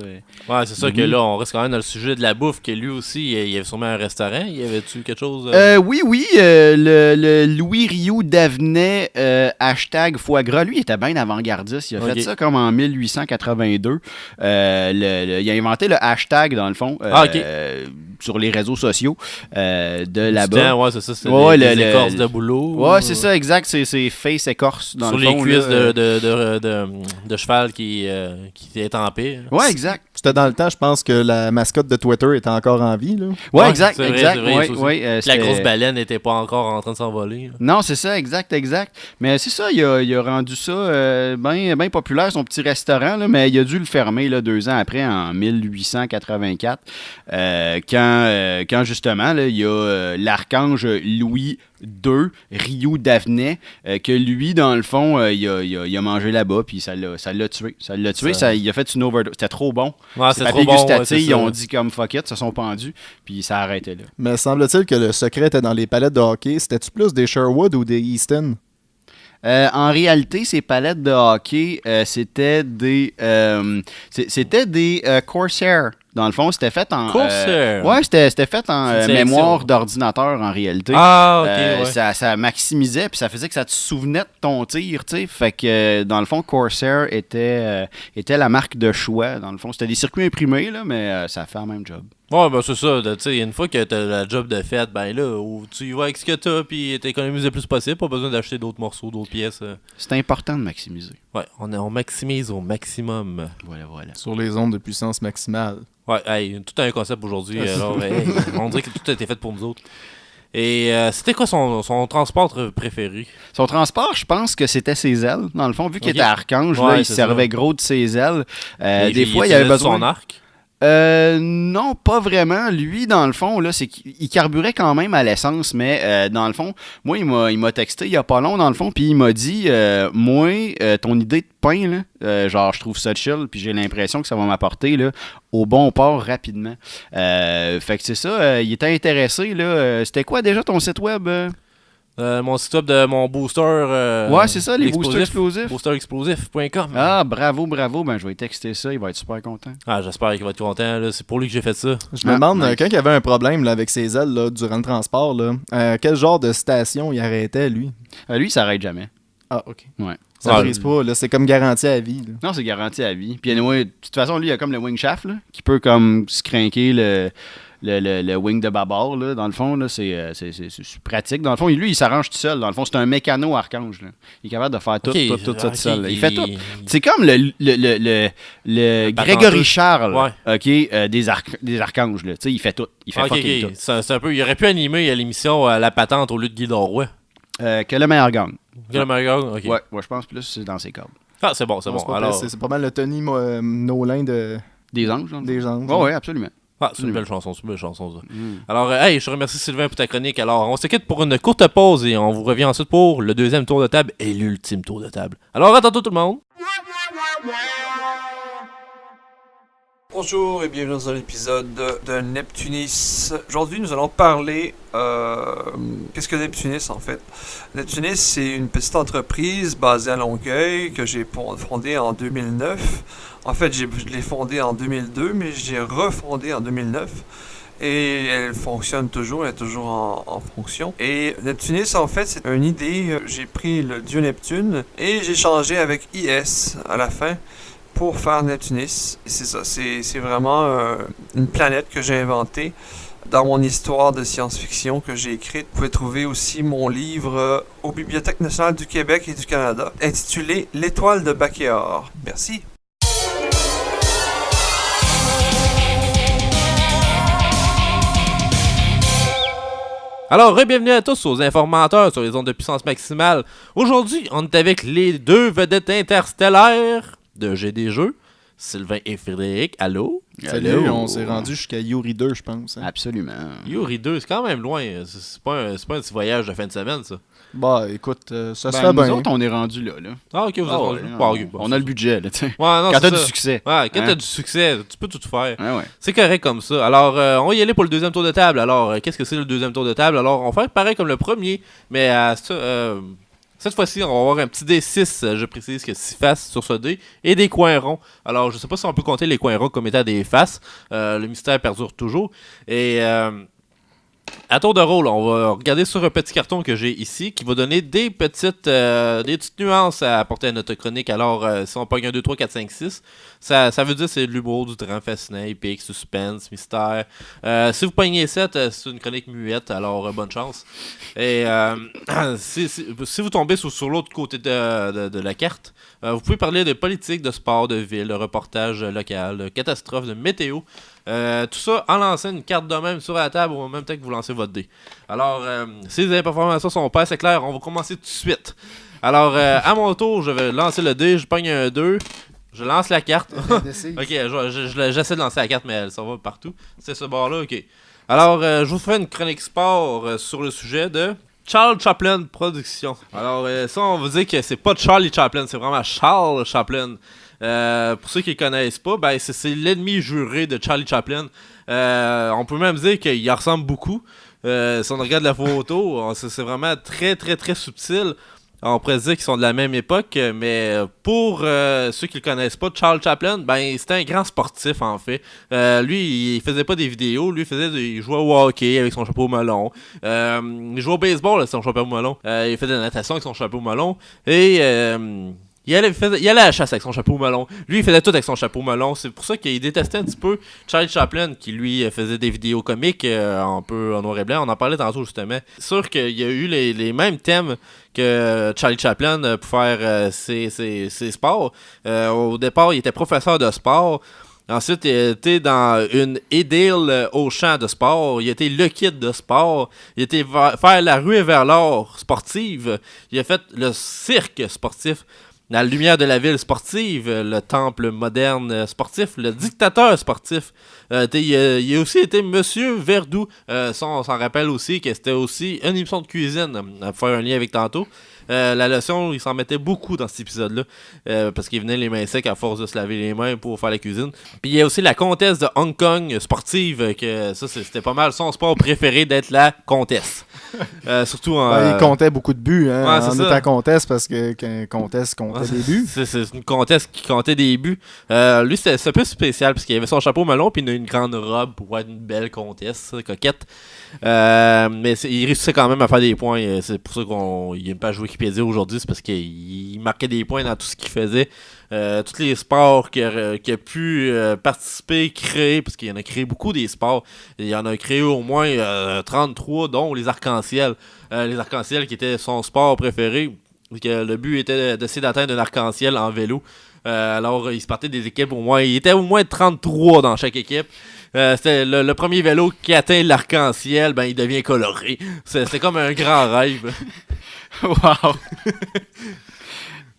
[SPEAKER 2] Ouais, c'est ça que
[SPEAKER 3] Oui.
[SPEAKER 2] là, on reste quand même dans le sujet de la bouffe, que lui aussi, il y avait sûrement un restaurant. Il y avait-tu quelque chose?
[SPEAKER 3] Oui, le Louis Rioux d'Avenay, hashtag foie gras, lui, il était bien avant-gardiste. Il a
[SPEAKER 2] Ok.
[SPEAKER 3] fait ça comme en 1882. Il a inventé le hashtag, dans le fond,
[SPEAKER 2] Ok.
[SPEAKER 3] sur les réseaux sociaux de
[SPEAKER 2] Du
[SPEAKER 3] là-bas.
[SPEAKER 2] temps, ouais, c'est ça. C'est
[SPEAKER 3] Ouais,
[SPEAKER 2] les écorces de boulot.
[SPEAKER 3] Ouais, c'est ça, exact. C'est face écorce, dans
[SPEAKER 2] Sur
[SPEAKER 3] le
[SPEAKER 2] les
[SPEAKER 3] fond.
[SPEAKER 2] cuisses
[SPEAKER 3] là.
[SPEAKER 2] de cheval qui est tempé.
[SPEAKER 3] Ouais, exact.
[SPEAKER 4] C'était dans le temps, je pense que la mascotte de Twitter était encore en vie, là.
[SPEAKER 3] Ouais,
[SPEAKER 2] Ouais,
[SPEAKER 3] exact,
[SPEAKER 2] c'est vrai,
[SPEAKER 3] exact.
[SPEAKER 2] c'est vrai,
[SPEAKER 3] Ouais,
[SPEAKER 2] ça aussi.
[SPEAKER 3] ouais,
[SPEAKER 2] La
[SPEAKER 3] c'était-
[SPEAKER 2] grosse baleine n'était pas encore en train de s'envoler. là.
[SPEAKER 3] Non, c'est ça, exact. Mais c'est ça, il a rendu ça bien populaire, son petit restaurant, là, mais il a dû le fermer là, 2 ans après, en 1884, quand justement, là, il y a l'archange Louis II, Rioux d'Avenay, que lui, dans le fond, il a mangé là-bas, puis ça l'a tué. Ça l'a tué, il a fait une overdose. C'était trop bon.
[SPEAKER 2] Ouais,
[SPEAKER 3] Ses
[SPEAKER 2] c'est trop
[SPEAKER 3] papiers
[SPEAKER 2] bon. ouais,
[SPEAKER 3] gustatifs,
[SPEAKER 2] c'est
[SPEAKER 3] ils
[SPEAKER 2] ça.
[SPEAKER 3] ont dit comme fuck it, se sont pendus, puis ça a arrêté là.
[SPEAKER 4] Mais semble-t-il que le secret était dans les palettes de hockey. C'était-tu plus des Sherwood ou des Easton?
[SPEAKER 3] En réalité, ces palettes de hockey, c'était des Corsair. Dans le fond, c'était fait en...
[SPEAKER 2] Corsair?
[SPEAKER 3] Ouais, c'était fait en
[SPEAKER 2] C'est une sélection.
[SPEAKER 3] mémoire d'ordinateur, en réalité.
[SPEAKER 2] Ah, ok, ouais.
[SPEAKER 3] Ça maximisait, puis ça faisait que ça te souvenait de ton tir, tu sais. Fait que, dans le fond, Corsair était la marque de choix. Dans le fond, c'était des circuits imprimés, là, mais ça fait le même job.
[SPEAKER 2] Ouais, ben c'est ça. Tu sais, une fois que t'as la job de fête, ben là, tu y vas avec ce que t'as, puis t'économises le plus possible. Pas besoin d'acheter d'autres morceaux, d'autres pièces.
[SPEAKER 3] C'est important de maximiser.
[SPEAKER 2] Ouais, on maximise au maximum.
[SPEAKER 3] Voilà.
[SPEAKER 4] Sur les ondes de puissance maximale.
[SPEAKER 2] Ouais, hey, tout un concept aujourd'hui. Alors, hey, on dirait que tout a été fait pour nous autres. Et c'était quoi son transport préféré?
[SPEAKER 3] Son transport, je pense que c'était ses ailes. Dans le fond, vu qu'il
[SPEAKER 2] Ok.
[SPEAKER 3] était archange,
[SPEAKER 2] Ouais,
[SPEAKER 3] là, il
[SPEAKER 2] c'est
[SPEAKER 3] servait
[SPEAKER 2] ça.
[SPEAKER 3] gros de ses ailes.
[SPEAKER 2] Et
[SPEAKER 3] des
[SPEAKER 2] puis,
[SPEAKER 3] fois, il avait
[SPEAKER 2] utilisait
[SPEAKER 3] besoin...
[SPEAKER 2] son arc.
[SPEAKER 3] Non, pas vraiment. Lui, dans le fond, là, c'est qu'il carburait quand même à l'essence, mais dans le fond, moi, il m'a texté il y a pas long, dans le fond, puis il m'a dit, ton idée de pain, là, genre, je trouve ça chill, puis j'ai l'impression que ça va m'apporter, là, au bon port rapidement. Fait que c'est ça, il était intéressé, là. C'était quoi déjà ton site web?
[SPEAKER 2] Mon site web de mon booster.
[SPEAKER 3] Ouais, c'est ça, les boosters explosifs.
[SPEAKER 2] Boosterexplosif.com.
[SPEAKER 3] Ah, bravo. Ben, je vais texter ça, il va être super content.
[SPEAKER 2] Ah, j'espère qu'il va être content. Là. C'est pour lui que j'ai fait ça.
[SPEAKER 4] Je me demande,
[SPEAKER 3] nice.
[SPEAKER 4] quand il y avait un problème là, avec ses ailes là, durant le transport, là, quel genre de station il arrêtait, lui?
[SPEAKER 3] Lui, il s'arrête jamais.
[SPEAKER 4] Ah, OK.
[SPEAKER 3] Ouais.
[SPEAKER 4] Ça
[SPEAKER 2] Ouais.
[SPEAKER 4] brise pas, là, c'est comme garanti à vie. Là.
[SPEAKER 3] Non, c'est garanti à vie. Puis, anyway, de toute façon, lui, il a comme le wing shaft, là, qui peut comme se crinquer le wing de bâbord, là, dans le fond, là, c'est pratique. Dans le fond, lui, il s'arrange tout seul. Dans le fond, c'est un mécano archange. Là. Il est capable de faire tout ça tout seul. Là. Il fait tout. C'est comme le Grégory Charles,
[SPEAKER 2] Ouais.
[SPEAKER 3] OK, des archanges. Là. Tu sais, il fait tout. Il fait fucking tout.
[SPEAKER 2] C'est un peu, il aurait pu animer à l'émission La Patente au lieu de Guy Roy.
[SPEAKER 3] Que le meilleur gagne.
[SPEAKER 2] Le meilleur, ok.
[SPEAKER 3] Ouais, je pense plus que c'est dans ses cordes.
[SPEAKER 2] Ah, c'est bon.
[SPEAKER 4] C'est
[SPEAKER 2] Alors,
[SPEAKER 4] c'est pas mal le Tony Nolin
[SPEAKER 3] Des anges, genre.
[SPEAKER 4] des anges.
[SPEAKER 3] Ouais, absolument.
[SPEAKER 2] c'est une belle chanson, ça. Alors, hey, je te remercie Sylvain pour ta chronique. Alors, on se quitte pour une courte pause et on vous revient ensuite pour le deuxième tour de table et l'ultime tour de table. Alors, à tantôt tout le monde.
[SPEAKER 5] Bonjour et bienvenue dans un épisode de Neptunis. Aujourd'hui, nous allons parler... qu'est-ce que Neptunis, en fait? Neptunis, c'est une petite entreprise basée à Longueuil que j'ai fondée en 2009. En fait, je l'ai fondée en 2002, mais j'ai refondée en 2009. Et elle fonctionne toujours, elle est toujours en fonction. Et Neptunis, en fait, c'est une idée. J'ai pris le dieu Neptune et j'ai changé avec IS à la fin pour faire Neptunis. Et c'est ça, c'est vraiment une planète que j'ai inventée dans mon histoire de science-fiction que j'ai écrite. Vous pouvez trouver aussi mon livre aux Bibliothèques nationales du Québec et du Canada, intitulé L'étoile de Bachéor. Merci.
[SPEAKER 2] Alors, bienvenue à tous aux informateurs sur les ondes de puissance maximale. Aujourd'hui, on est avec les deux vedettes interstellaires de GD Jeux, Sylvain et Frédéric. Allô?
[SPEAKER 4] Salut, on s'est rendu jusqu'à Yuri 2, je pense. Hein.
[SPEAKER 3] Absolument.
[SPEAKER 2] Yuri 2, c'est quand même loin. C'est pas un petit voyage de fin de semaine, ça.
[SPEAKER 4] Bah, écoute, ça se
[SPEAKER 3] Ben,
[SPEAKER 4] fait
[SPEAKER 3] nous
[SPEAKER 4] bien.
[SPEAKER 3] autres, on est rendu là.
[SPEAKER 2] Ah, ok, vous êtes rendu.
[SPEAKER 3] ouais,
[SPEAKER 2] Bon, ok, bon,
[SPEAKER 3] on a le budget, là, tu sais.
[SPEAKER 2] Ouais, non,
[SPEAKER 3] Quand
[SPEAKER 2] c'est
[SPEAKER 3] t'as
[SPEAKER 2] ça.
[SPEAKER 3] du succès.
[SPEAKER 2] Ouais, quand
[SPEAKER 3] Hein?
[SPEAKER 2] t'as du succès, tu peux tout faire.
[SPEAKER 3] Ouais.
[SPEAKER 2] C'est correct comme ça. Alors, on va y aller pour le deuxième tour de table. Alors, qu'est-ce que c'est le deuxième tour de table? Alors, on va faire pareil comme le premier, mais cette fois-ci, on va avoir un petit D6, je précise que 6 faces sur ce dé, et des coins ronds. Alors, je sais pas si on peut compter les coins ronds comme étant des faces. Le mystère perdure toujours. Et à tour de rôle, on va regarder sur un petit carton que j'ai ici qui va donner des petites nuances à apporter à notre chronique. Alors, si on pogne 1, 2, 3, 4, 5, 6, ça veut dire que c'est de l'humour, du drame fascinant, épique, suspense, mystère. Si vous pognez 7, c'est une chronique muette, alors bonne chance. Et si vous tombez sur l'autre côté de la carte, vous pouvez parler de politique, de sport, de ville, de reportage local, de catastrophe, de météo. Tout ça en lançant une carte de même sur la table au même temps que vous lancez votre dé. Alors, si les informations sont pas assez claires, on va commencer tout de suite. Alors, à mon tour, je vais lancer le dé, je pogne un 2, je lance la carte. Ok, j'essaie de lancer la carte, mais elle s'en va partout. C'est ce bord-là, ok. Alors, je vous fais une chronique sport sur le sujet de Charles Chaplin Productions. Alors, ça, on va dire que c'est pas Charlie Chaplin, c'est vraiment Charles Chaplin. Pour ceux qui ne connaissent pas, ben, c'est l'ennemi juré de Charlie Chaplin. On peut même dire qu'il y ressemble beaucoup. Si on regarde la photo, c'est vraiment très très très subtil. On pourrait dire qu'ils sont de la même époque, mais pour ceux qui le connaissent pas, Charles Chaplin, ben c'était un grand sportif en fait. Lui, il faisait pas des vidéos, lui il jouait au hockey avec son chapeau melon. Il jouait au baseball avec son chapeau melon. Il faisait de la natation avec son chapeau melon. Et il allait à la chasse avec son chapeau melon. Lui, il faisait tout avec son chapeau melon. C'est pour ça qu'il détestait un petit peu Charlie Chaplin, qui lui faisait des vidéos comiques un peu en noir et blanc. On en parlait tantôt justement. C'est sûr qu'il y a eu les mêmes thèmes que Charlie Chaplin pour faire ses sports. Au départ, il était professeur de sport. Ensuite, il était dans une idylle au champ de sport. Il était le kid de sport. Il était faire la ruée vers l'or sportive. Il a fait le cirque sportif. la lumière de la ville sportive, le temple moderne sportif, le dictateur sportif. Il a aussi été Monsieur Verdoux. Ça, on s'en rappelle aussi que c'était aussi une émission de cuisine, à faire un lien avec tantôt. La leçon, il s'en mettait beaucoup dans cet épisode-là, parce qu'il venait les mains secs à force de se laver les mains pour faire la cuisine. Puis il y a aussi la comtesse de Hong Kong sportive, que ça, c'était pas mal son sport préféré d'être la comtesse. Surtout en...
[SPEAKER 4] Il comptait beaucoup de buts en
[SPEAKER 2] c'est
[SPEAKER 4] étant
[SPEAKER 2] ça.
[SPEAKER 4] comtesse, parce qu'un comtesse comptait des buts.
[SPEAKER 2] C'est une comtesse qui comptait des buts. Lui, c'est un peu spécial, parce qu'il avait son chapeau melon, puis il a une grande robe pour être une belle comtesse, coquette. Mais il réussissait quand même à faire des points. C'est pour ça qu'il n'aime pas jouer Wikipédia aujourd'hui, c'est parce qu'il marquait des points dans tout ce qu'il faisait. Tous les sports qu'il a pu participer, créer, parce qu'il en a créé beaucoup des sports. Il en a créé au moins 33, dont les arcs-en-ciel. Les arcs-en-ciel qui étaient son sport préféré. Le but était d'essayer d'atteindre un arc-en-ciel en vélo. Alors, il se partait des équipes au moins. Il était au moins 33 dans chaque équipe. C'était le premier vélo qui atteint l'arc-en-ciel, il devient coloré. C'est comme un grand rêve.
[SPEAKER 3] Wow!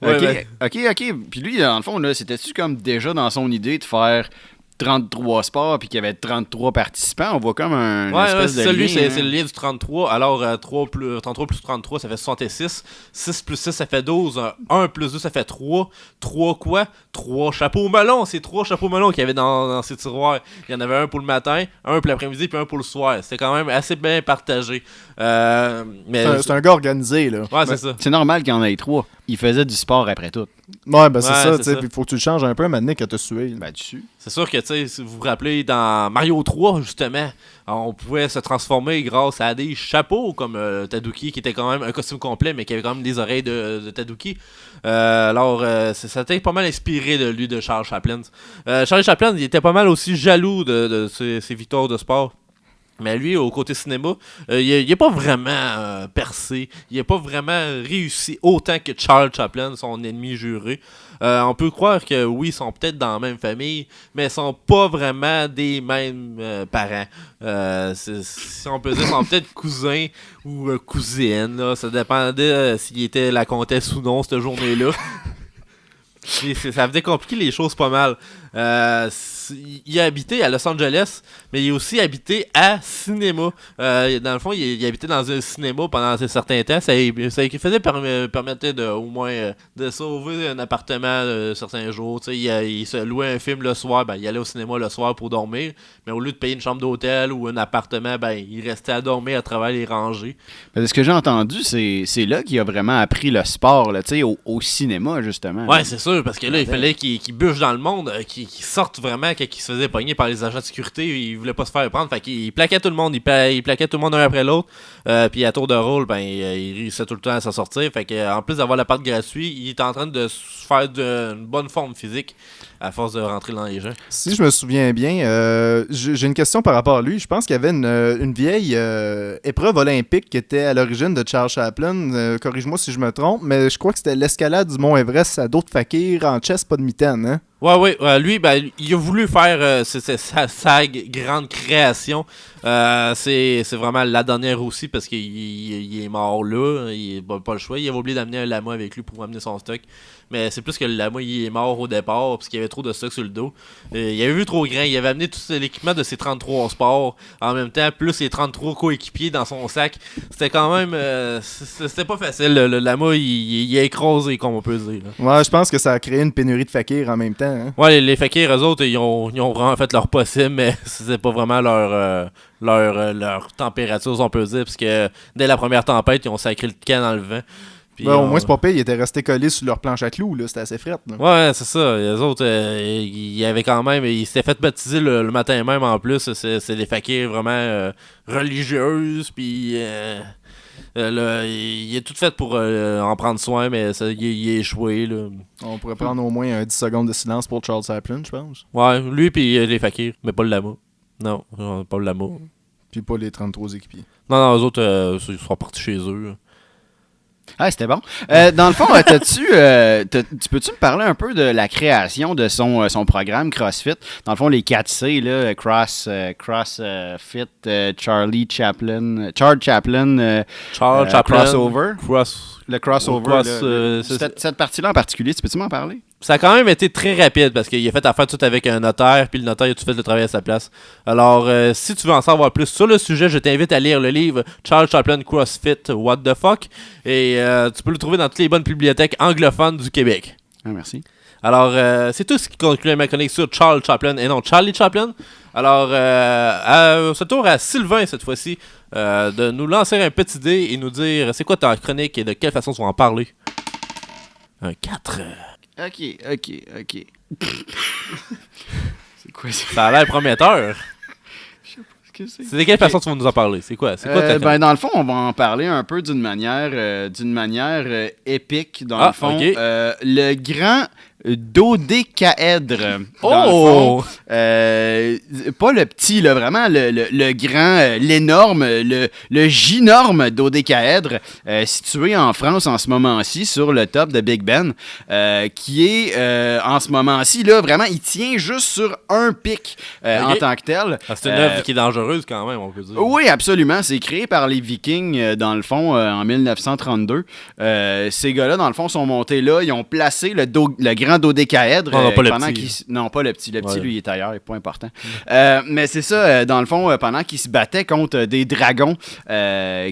[SPEAKER 2] Ouais,
[SPEAKER 3] OK. Puis lui, dans le fond, là, c'était-tu comme déjà dans son idée de faire 33 sports puis qu'il y avait 33 participants? On voit comme un espèce de
[SPEAKER 2] ça,
[SPEAKER 3] lien.
[SPEAKER 2] lui, c'est le lien du 33. Alors, 33 plus 33, ça fait 66. 6 plus 6, ça fait 12. 1 plus 2, ça fait 3. 3 quoi? 3 chapeaux melons. C'est 3 chapeaux melons qu'il y avait dans ces tiroirs. Il y en avait un pour le matin, un pour l'après-midi, puis un pour le soir. C'était quand même assez bien partagé. Mais
[SPEAKER 4] C'est un gars organisé, là.
[SPEAKER 2] Ouais, c'est ça.
[SPEAKER 3] C'est normal qu'il y en ait 3. Il faisait du sport après tout.
[SPEAKER 4] Ouais, c'est
[SPEAKER 2] Ouais,
[SPEAKER 4] ça,
[SPEAKER 2] c'est
[SPEAKER 4] tu sais.
[SPEAKER 2] ça.
[SPEAKER 4] Puis faut que tu le changes un peu maintenant que t'as sué.
[SPEAKER 3] Dessus.
[SPEAKER 2] C'est sûr que, tu sais, si vous vous rappelez, dans Mario 3, justement, on pouvait se transformer grâce à des chapeaux comme Taduki, qui était quand même un costume complet, mais qui avait quand même des oreilles de Taduki. Alors, ça était pas mal inspiré de lui, de Charles Chaplin. Charlie Chaplin, il était pas mal aussi jaloux de ses victoires de sport. Mais lui, au côté cinéma, il n'a pas vraiment percé. Il n'a pas vraiment réussi autant que Charles Chaplin, son ennemi juré. On peut croire que oui, ils sont peut-être dans la même famille, mais ils sont pas vraiment des mêmes parents. Si on peut dire, ils sont peut-être cousins ou cousines. Là. Ça dépendait s'il était la comtesse ou non cette journée-là. Ça venait compliquer les choses pas mal. Il a habité à Los Angeles, mais il a aussi habité à cinéma. Dans le fond, il habitait dans un cinéma pendant un certain temps. Ça permettait au moins de sauver un appartement certains jours. Il se louait un film le soir, il allait au cinéma le soir pour dormir. Mais au lieu de payer une chambre d'hôtel ou un appartement, il restait à dormir à travers les rangées.
[SPEAKER 3] Mais ce que j'ai entendu, c'est là qu'il a vraiment appris le sport, là, au cinéma, justement.
[SPEAKER 2] Ouais, c'est sûr, parce que là, il fallait qu'il bûche dans le monde, qu'il sorte vraiment, qu'il se faisait pogner par les agents de sécurité, il voulait pas se faire prendre, fait qu'il plaquait tout le monde, il plaquait tout le monde un après l'autre, puis à tour de rôle, il réussissait tout le temps à s'en sortir, fait que en plus d'avoir la part gratuite, il est en train de se faire une bonne forme physique à force de rentrer dans les gens.
[SPEAKER 4] Si je me souviens bien, j'ai une question par rapport à lui. Je pense qu'il y avait une vieille épreuve olympique qui était à l'origine de Charles Chaplin. Corrige-moi si je me trompe, mais je crois que c'était l'escalade du Mont Everest à dos de fakir en chest, pas de mitaine, hein?
[SPEAKER 2] Ouais, lui, il a voulu faire sa grande création. C'est vraiment la dernière aussi parce qu'il est mort là. Il n'a pas le choix. Il avait oublié d'amener un lama avec lui pour amener son stock. Mais c'est plus que le lama, il est mort au départ parce qu'il y avait trop de stock sur le dos. Il avait vu trop grand. Il avait amené tout l'équipement de ses 33 sports en même temps, plus les 33 coéquipiers dans son sac. C'était quand même... c'était pas facile. Le lama, il est écrasé, comme on peut dire. Là.
[SPEAKER 4] Ouais, je pense que ça a créé une pénurie de fakirs en même temps. Hein?
[SPEAKER 2] Ouais, les fakirs, eux autres, ils ont vraiment fait leur possible, mais c'était pas vraiment leur température, si on peut dire, parce que dès la première tempête, ils ont sacré le camp dans le vent. Puis,
[SPEAKER 4] au moins, c'est pas pire, ils étaient restés collés sur leur planche à clous, là. C'était assez fret. Là.
[SPEAKER 2] Ouais, c'est ça. Les autres, ils avaient quand même... Ils s'étaient fait baptiser le matin même, en plus. C'est des fakirs vraiment religieuses, puis... il est tout fait pour en prendre soin, mais il est échoué. Là.
[SPEAKER 4] On pourrait prendre au moins 10 secondes de silence pour Charles Chaplin, je pense.
[SPEAKER 2] Ouais, lui puis les fakirs, mais pas le lama. Non, pas le lama.
[SPEAKER 4] Puis pas les 33 équipiers.
[SPEAKER 2] Non, eux autres, ils sont partis chez eux.
[SPEAKER 3] Ah, c'était bon. Dans le fond, tu peux-tu me parler un peu de la création de son programme CrossFit? Dans le fond, les 4C, là, CrossFit, Charlie Chaplin, Charles Chaplin,
[SPEAKER 2] Charles Chaplin,
[SPEAKER 3] Crossover. Le crossover. Cette partie-là en particulier, tu peux-tu m'en parler?
[SPEAKER 2] Ça a quand même été très rapide parce qu'il a fait affaire tout avec un notaire, puis le notaire il a tout fait le travail à sa place. Alors, si tu veux en savoir plus sur le sujet, je t'invite à lire le livre Charles Chaplin CrossFit What the Fuck, et tu peux le trouver dans toutes les bonnes bibliothèques anglophones du Québec.
[SPEAKER 3] Ah, merci.
[SPEAKER 2] Alors, c'est tout ce qui conclut ma chronique sur Charles Chaplin et non Charlie Chaplin. Alors, ce tour à Sylvain cette fois-ci de nous lancer un petit dé et nous dire c'est quoi ta chronique et de quelle façon tu vas en parler. Un 4.
[SPEAKER 3] Ok. C'est quoi ça?
[SPEAKER 2] Ça a l'air prometteur.
[SPEAKER 3] que c'est.
[SPEAKER 2] C'est de quelle façon tu vas nous en parler? C'est quoi? C'est quoi ta
[SPEAKER 3] Ben, dans le fond, on va en parler un peu d'une manière épique, dans le fond.
[SPEAKER 2] OK.
[SPEAKER 3] Le grand dodécaèdre.
[SPEAKER 2] Oh!
[SPEAKER 3] Dans le fond. Pas le petit, là, vraiment, le grand, l'énorme, le ginorme dodécaèdre, situé en France en ce moment-ci, sur le top de Big Ben, qui est, en ce moment-ci, là, vraiment, il tient juste sur un pic en tant que tel.
[SPEAKER 2] Ah, c'est une œuvre qui est dangereuse quand même, on peut dire.
[SPEAKER 3] Oui, absolument. C'est créé par les Vikings, dans le fond, en 1932. Ces gars-là, dans le fond, sont montés là. Ils ont placé le grand dodécaèdre.
[SPEAKER 2] Non, pas le
[SPEAKER 3] pendant
[SPEAKER 2] petit.
[SPEAKER 3] Non, pas le petit. Le petit,
[SPEAKER 2] Ouais.
[SPEAKER 3] lui, il est ailleurs. Il n'est pas important. Mais c'est ça, dans le fond, pendant qu'ils se battaient contre des dragons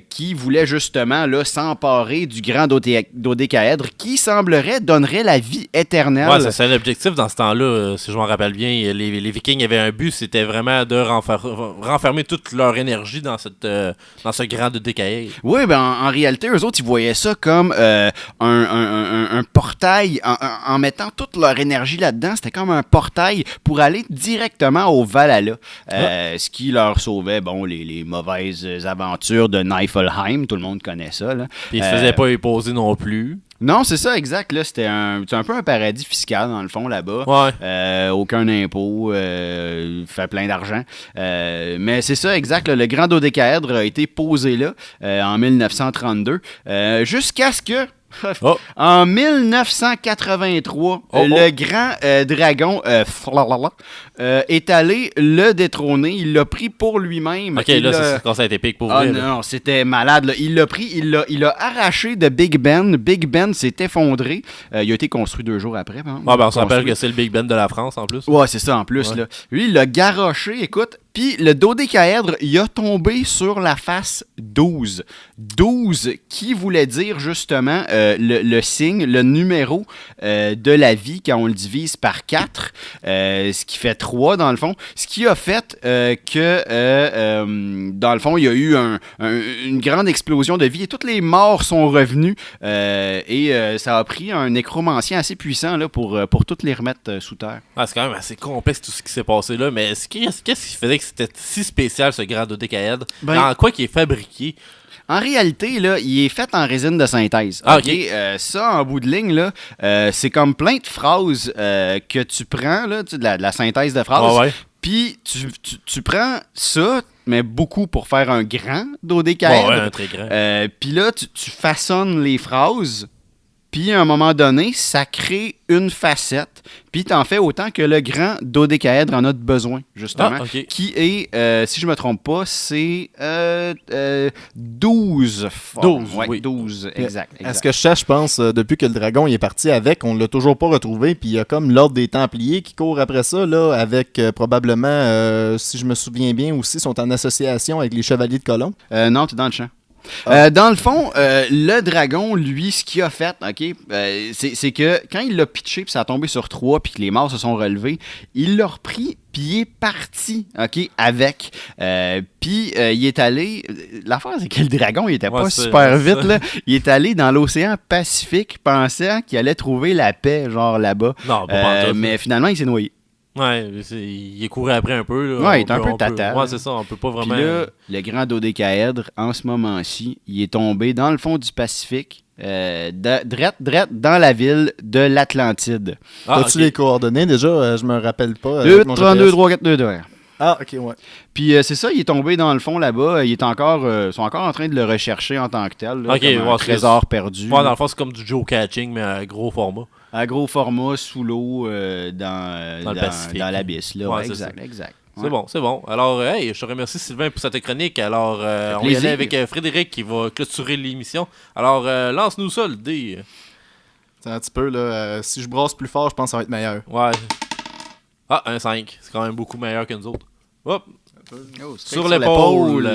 [SPEAKER 3] qui voulaient justement là, s'emparer du grand dodécaèdre qui semblerait donnerait la vie éternelle.
[SPEAKER 2] Ouais, c'est l'objectif dans ce temps-là, si je m'en rappelle bien. Les Vikings avaient un but, c'était vraiment de renfermer toute leur énergie dans ce grand dodécaèdre.
[SPEAKER 3] Oui, ben en réalité, eux autres, ils voyaient ça comme un portail, en mettant toute leur énergie là-dedans. C'était comme un portail pour aller directement au Valhalla. Ce qui leur sauvait, bon, les mauvaises aventures de Niflheim. Tout le monde connaît ça, là.
[SPEAKER 2] Puis ils se faisaient pas imposer non plus.
[SPEAKER 3] Non, c'est ça, exact. Là, c'est un peu un paradis fiscal, dans le fond, là-bas.
[SPEAKER 2] Ouais.
[SPEAKER 3] Aucun impôt, fait plein d'argent. Mais c'est ça, exact. Là, le grand dodécaèdre a été posé là en 1932, jusqu'à ce que... En 1983, le grand dragon est allé le détrôner. Il l'a pris pour lui-même.
[SPEAKER 2] Ok, là, c'est quand ça a été épique pour vrai.
[SPEAKER 3] Non, c'était malade. Là. Il l'a pris, il l'a arraché de Big Ben. Big Ben s'est effondré. Il a été construit 2 jours après.
[SPEAKER 2] Ben, on se rappelle que c'est le Big Ben de la France en plus.
[SPEAKER 3] Ouais, c'est ça en plus.
[SPEAKER 2] Ouais.
[SPEAKER 3] Là. Lui, il l'a garoché, écoute. Puis le dodécaèdre, il a tombé sur la face 12. 12 qui voulait dire justement le signe, le numéro de la vie quand on le divise par 4, ce qui fait 3 dans le fond. Ce qui a fait que dans le fond, il y a eu une grande explosion de vie et toutes les morts sont revenus et ça a pris un nécromancien assez puissant là, pour toutes les remettre sous terre.
[SPEAKER 2] Ah, c'est quand même assez complexe tout ce qui s'est passé là, mais qu'est-ce qui faisait que c'était si spécial ce grand dodécaèdre? En quoi qu'il est fabriqué?
[SPEAKER 3] En réalité, là, il est fait en résine de synthèse.
[SPEAKER 2] Ah,
[SPEAKER 3] OK. Ça, en bout de ligne, là, c'est comme plein de phrases que tu prends, là, tu sais, de la synthèse de phrases.
[SPEAKER 2] Ouais.
[SPEAKER 3] Puis tu prends ça, mais beaucoup pour faire un grand dodécaèdre.
[SPEAKER 2] Ouais, un très grand.
[SPEAKER 3] Puis là, tu façonnes les phrases. Puis, à un moment donné, ça crée une facette. Puis, t'en fais autant que le grand dodécaèdre en a besoin, justement.
[SPEAKER 2] Ah, ok.
[SPEAKER 3] Qui est, si je me trompe pas, c'est 12 formes.
[SPEAKER 2] 12,
[SPEAKER 3] Ouais,
[SPEAKER 2] oui.
[SPEAKER 3] 12, exact.
[SPEAKER 4] À ce que je cherche, je pense, depuis que le dragon il est parti avec, on l'a toujours pas retrouvé. Puis il y a comme l'ordre des Templiers qui court après ça, là, avec probablement, si je me souviens bien aussi, sont en association avec les Chevaliers de Colomb.
[SPEAKER 3] Non, t'es dans le champ. Dans le fond, le dragon, lui, ce qu'il a fait, ok, c'est que quand il l'a pitché, puis ça a tombé sur 3, puis que les morts se sont relevés, il l'a repris, puis il est parti, ok, avec. Puis il est allé. L'affaire, c'est que le dragon, il était pas super vite, là. Il est allé dans l'océan Pacifique, pensant qu'il allait trouver la paix, genre là-bas.
[SPEAKER 2] Non, pas tout.
[SPEAKER 3] Mais finalement, il s'est noyé.
[SPEAKER 2] Ouais, il est couru après un peu. Là.
[SPEAKER 3] Ouais, il est un peu tata.
[SPEAKER 2] Ouais, c'est ça, on peut pas vraiment...
[SPEAKER 3] Puis là, le grand dodécaèdre, en ce moment-ci, il est tombé dans le fond du Pacifique, drette dans la ville de l'Atlantide.
[SPEAKER 4] As-tu les coordonnées déjà? Je me rappelle pas.
[SPEAKER 3] 2, 32, 3, 4, 2, 2.
[SPEAKER 4] Ah, ok, ouais.
[SPEAKER 3] Puis c'est ça, il est tombé dans le fond là-bas. Ils sont encore en train de le rechercher en tant que tel. Là, comme un trésor perdu.
[SPEAKER 2] Ouais, dans le fond, c'est comme du geocaching, mais à gros format.
[SPEAKER 3] À gros format, sous l'eau, dans
[SPEAKER 2] le Pacifique.
[SPEAKER 3] dans l'abysse. Là.
[SPEAKER 2] Ouais,
[SPEAKER 3] Ouais,
[SPEAKER 2] c'est
[SPEAKER 3] exact, exact.
[SPEAKER 2] C'est bon, c'est bon. Alors, hey, je te remercie Sylvain pour cette chronique. Alors, on va y aller avec Frédéric qui va clôturer l'émission. Alors, lance-nous ça, le dé.
[SPEAKER 4] C'est un petit peu, là. Si je brasse plus fort, je pense que ça va être meilleur.
[SPEAKER 2] Ouais. Ah, un 5. C'est quand même beaucoup meilleur que nous autres. Hop. Sur
[SPEAKER 3] l'épaule.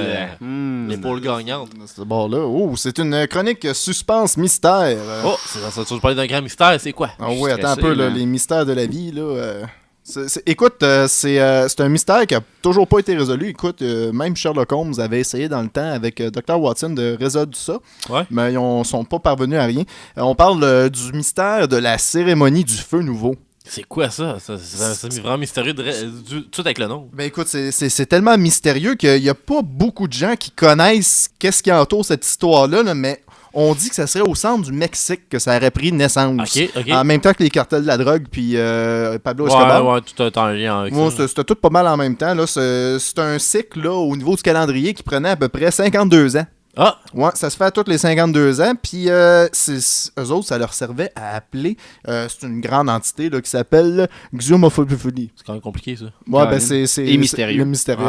[SPEAKER 2] L'épaule gagnante.
[SPEAKER 4] C'est bon, là. Oh, c'est une chronique suspense mystère.
[SPEAKER 2] Oh, ça, tu parlais d'un grand mystère, c'est quoi?
[SPEAKER 4] Ah oui, attends un peu, là, les mystères de la vie, là. Écoute, c'est un mystère qui a toujours pas été résolu. Écoute, même Sherlock Holmes avait essayé dans le temps avec Dr. Watson de résoudre ça, mais ils sont pas parvenus à rien. On parle du mystère de la cérémonie du feu nouveau.
[SPEAKER 2] C'est quoi ça? C'est vraiment mystérieux tout avec le nom.
[SPEAKER 4] Ben écoute, c'est tellement mystérieux qu'il n'y a pas beaucoup de gens qui connaissent qu'est-ce qui entoure cette histoire-là, là, mais on dit que ça serait au centre du Mexique que ça aurait pris naissance.
[SPEAKER 2] OK.
[SPEAKER 4] En même temps que les cartels de la drogue puis Pablo Escobar.
[SPEAKER 2] Ouais, tout est en lien avec ça.
[SPEAKER 4] C'était tout pas mal en même temps. Là. C'est un cycle là, au niveau du calendrier qui prenait à peu près 52 ans.
[SPEAKER 2] Ah!
[SPEAKER 4] Ouais, ça se fait à tous les 52 ans. Puis eux autres, ça leur servait à appeler. C'est une grande entité là, qui s'appelle Xumophobie.
[SPEAKER 2] C'est quand même compliqué, ça.
[SPEAKER 4] Ouais, ben c'est
[SPEAKER 3] Et mystérieux.
[SPEAKER 4] Le mystère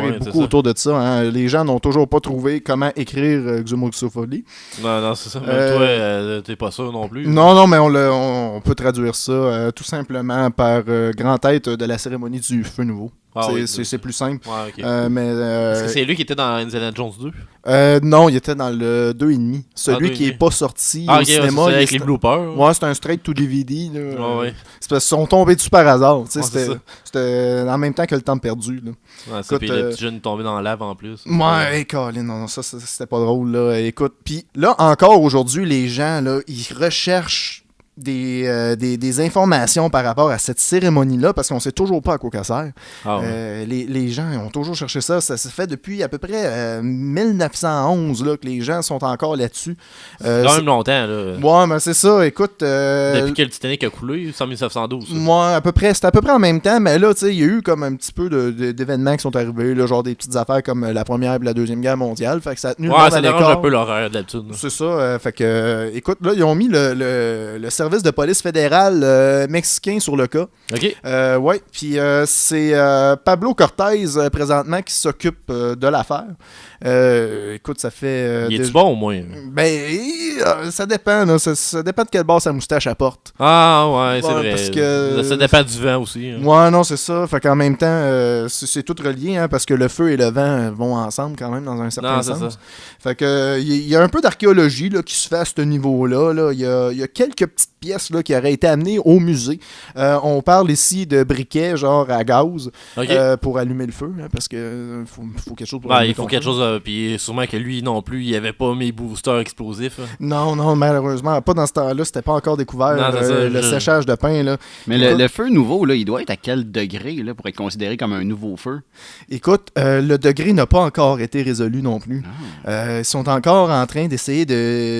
[SPEAKER 4] est beaucoup autour de ça. Hein. Les gens n'ont toujours pas trouvé comment écrire Xumophobie.
[SPEAKER 2] Non, c'est ça. Même toi, t'es pas sûr non plus.
[SPEAKER 4] Non, mais on peut traduire ça tout simplement par grand tête de la cérémonie du feu nouveau. C'est plus simple.
[SPEAKER 2] Ouais, ok.
[SPEAKER 4] Est-ce
[SPEAKER 2] que c'est lui qui était dans Indiana Jones 2?
[SPEAKER 4] Non, il était dans le 2,5. Celui qui n'est pas sorti au cinéma.
[SPEAKER 2] Avec les bloopers.
[SPEAKER 4] Ouais, c'est un straight to DVD. Là.
[SPEAKER 2] Ouais.
[SPEAKER 4] C'est parce qu'ils sont tombés dessus par hasard. C'était en même temps que le temps perdu. Là.
[SPEAKER 2] Ouais, ça, puis le petit jeune tombé dans la lave en plus.
[SPEAKER 4] Ouais, Colin, non, ça c'était pas drôle. Là. Écoute, puis là, encore aujourd'hui, les gens, là, ils recherchent des informations par rapport à cette cérémonie-là, parce qu'on sait toujours pas à quoi ça sert. Les gens ont toujours cherché ça. Ça se fait depuis à peu près 1911 là, que les gens sont encore là-dessus.
[SPEAKER 2] C'est quand même longtemps. Là.
[SPEAKER 4] Ouais, mais c'est ça. Écoute...
[SPEAKER 2] depuis que le Titanic a coulé, c'est en 1912.
[SPEAKER 4] Ouais, c'était à peu près en même temps, mais là, tu sais, il y a eu comme un petit peu d'événements qui sont arrivés, là, genre des petites affaires comme la Première et la Deuxième Guerre mondiale. Fait que ça a tenu le monde à l'écart.
[SPEAKER 2] Ça dérange un peu l'horaire d'habitude.
[SPEAKER 4] C'est ça. Fait que, écoute, là, ils ont mis le service de police fédéral mexicain sur le cas.
[SPEAKER 2] OK.
[SPEAKER 4] Ouais, puis c'est Pablo Cortez présentement qui s'occupe de l'affaire. Écoute, ça fait...
[SPEAKER 2] Il est-tu bon au moins?
[SPEAKER 4] Ben, ça dépend. Là, ça dépend de quel bord sa moustache apporte.
[SPEAKER 2] Ah ouais, c'est vrai.
[SPEAKER 4] Parce que,
[SPEAKER 2] ça dépend du vent aussi. Hein.
[SPEAKER 4] Ouais, non, c'est ça. Fait qu'en même temps, c'est tout relié, hein, parce que le feu et le vent vont ensemble quand même dans un certain sens. Ça. Fait que il y a un peu d'archéologie là, qui se fait à ce niveau-là. Là. Il y a quelques petites pièces là, qui auraient été amenées au musée. On parle ici de briquets genre à gaz pour allumer le feu, hein, parce que faut quelque chose pour allumer
[SPEAKER 2] il faut quelque chose, puis sûrement que lui non plus, il avait pas mes boosters explosifs. Hein.
[SPEAKER 4] Non, malheureusement, pas dans ce temps-là, c'était pas encore découvert le séchage de pain. Là.
[SPEAKER 3] Mais le feu nouveau, là, il doit être à quel degré là, pour être considéré comme un nouveau feu?
[SPEAKER 4] Écoute, le degré n'a pas encore été résolu non plus. Ils sont encore en train d'essayer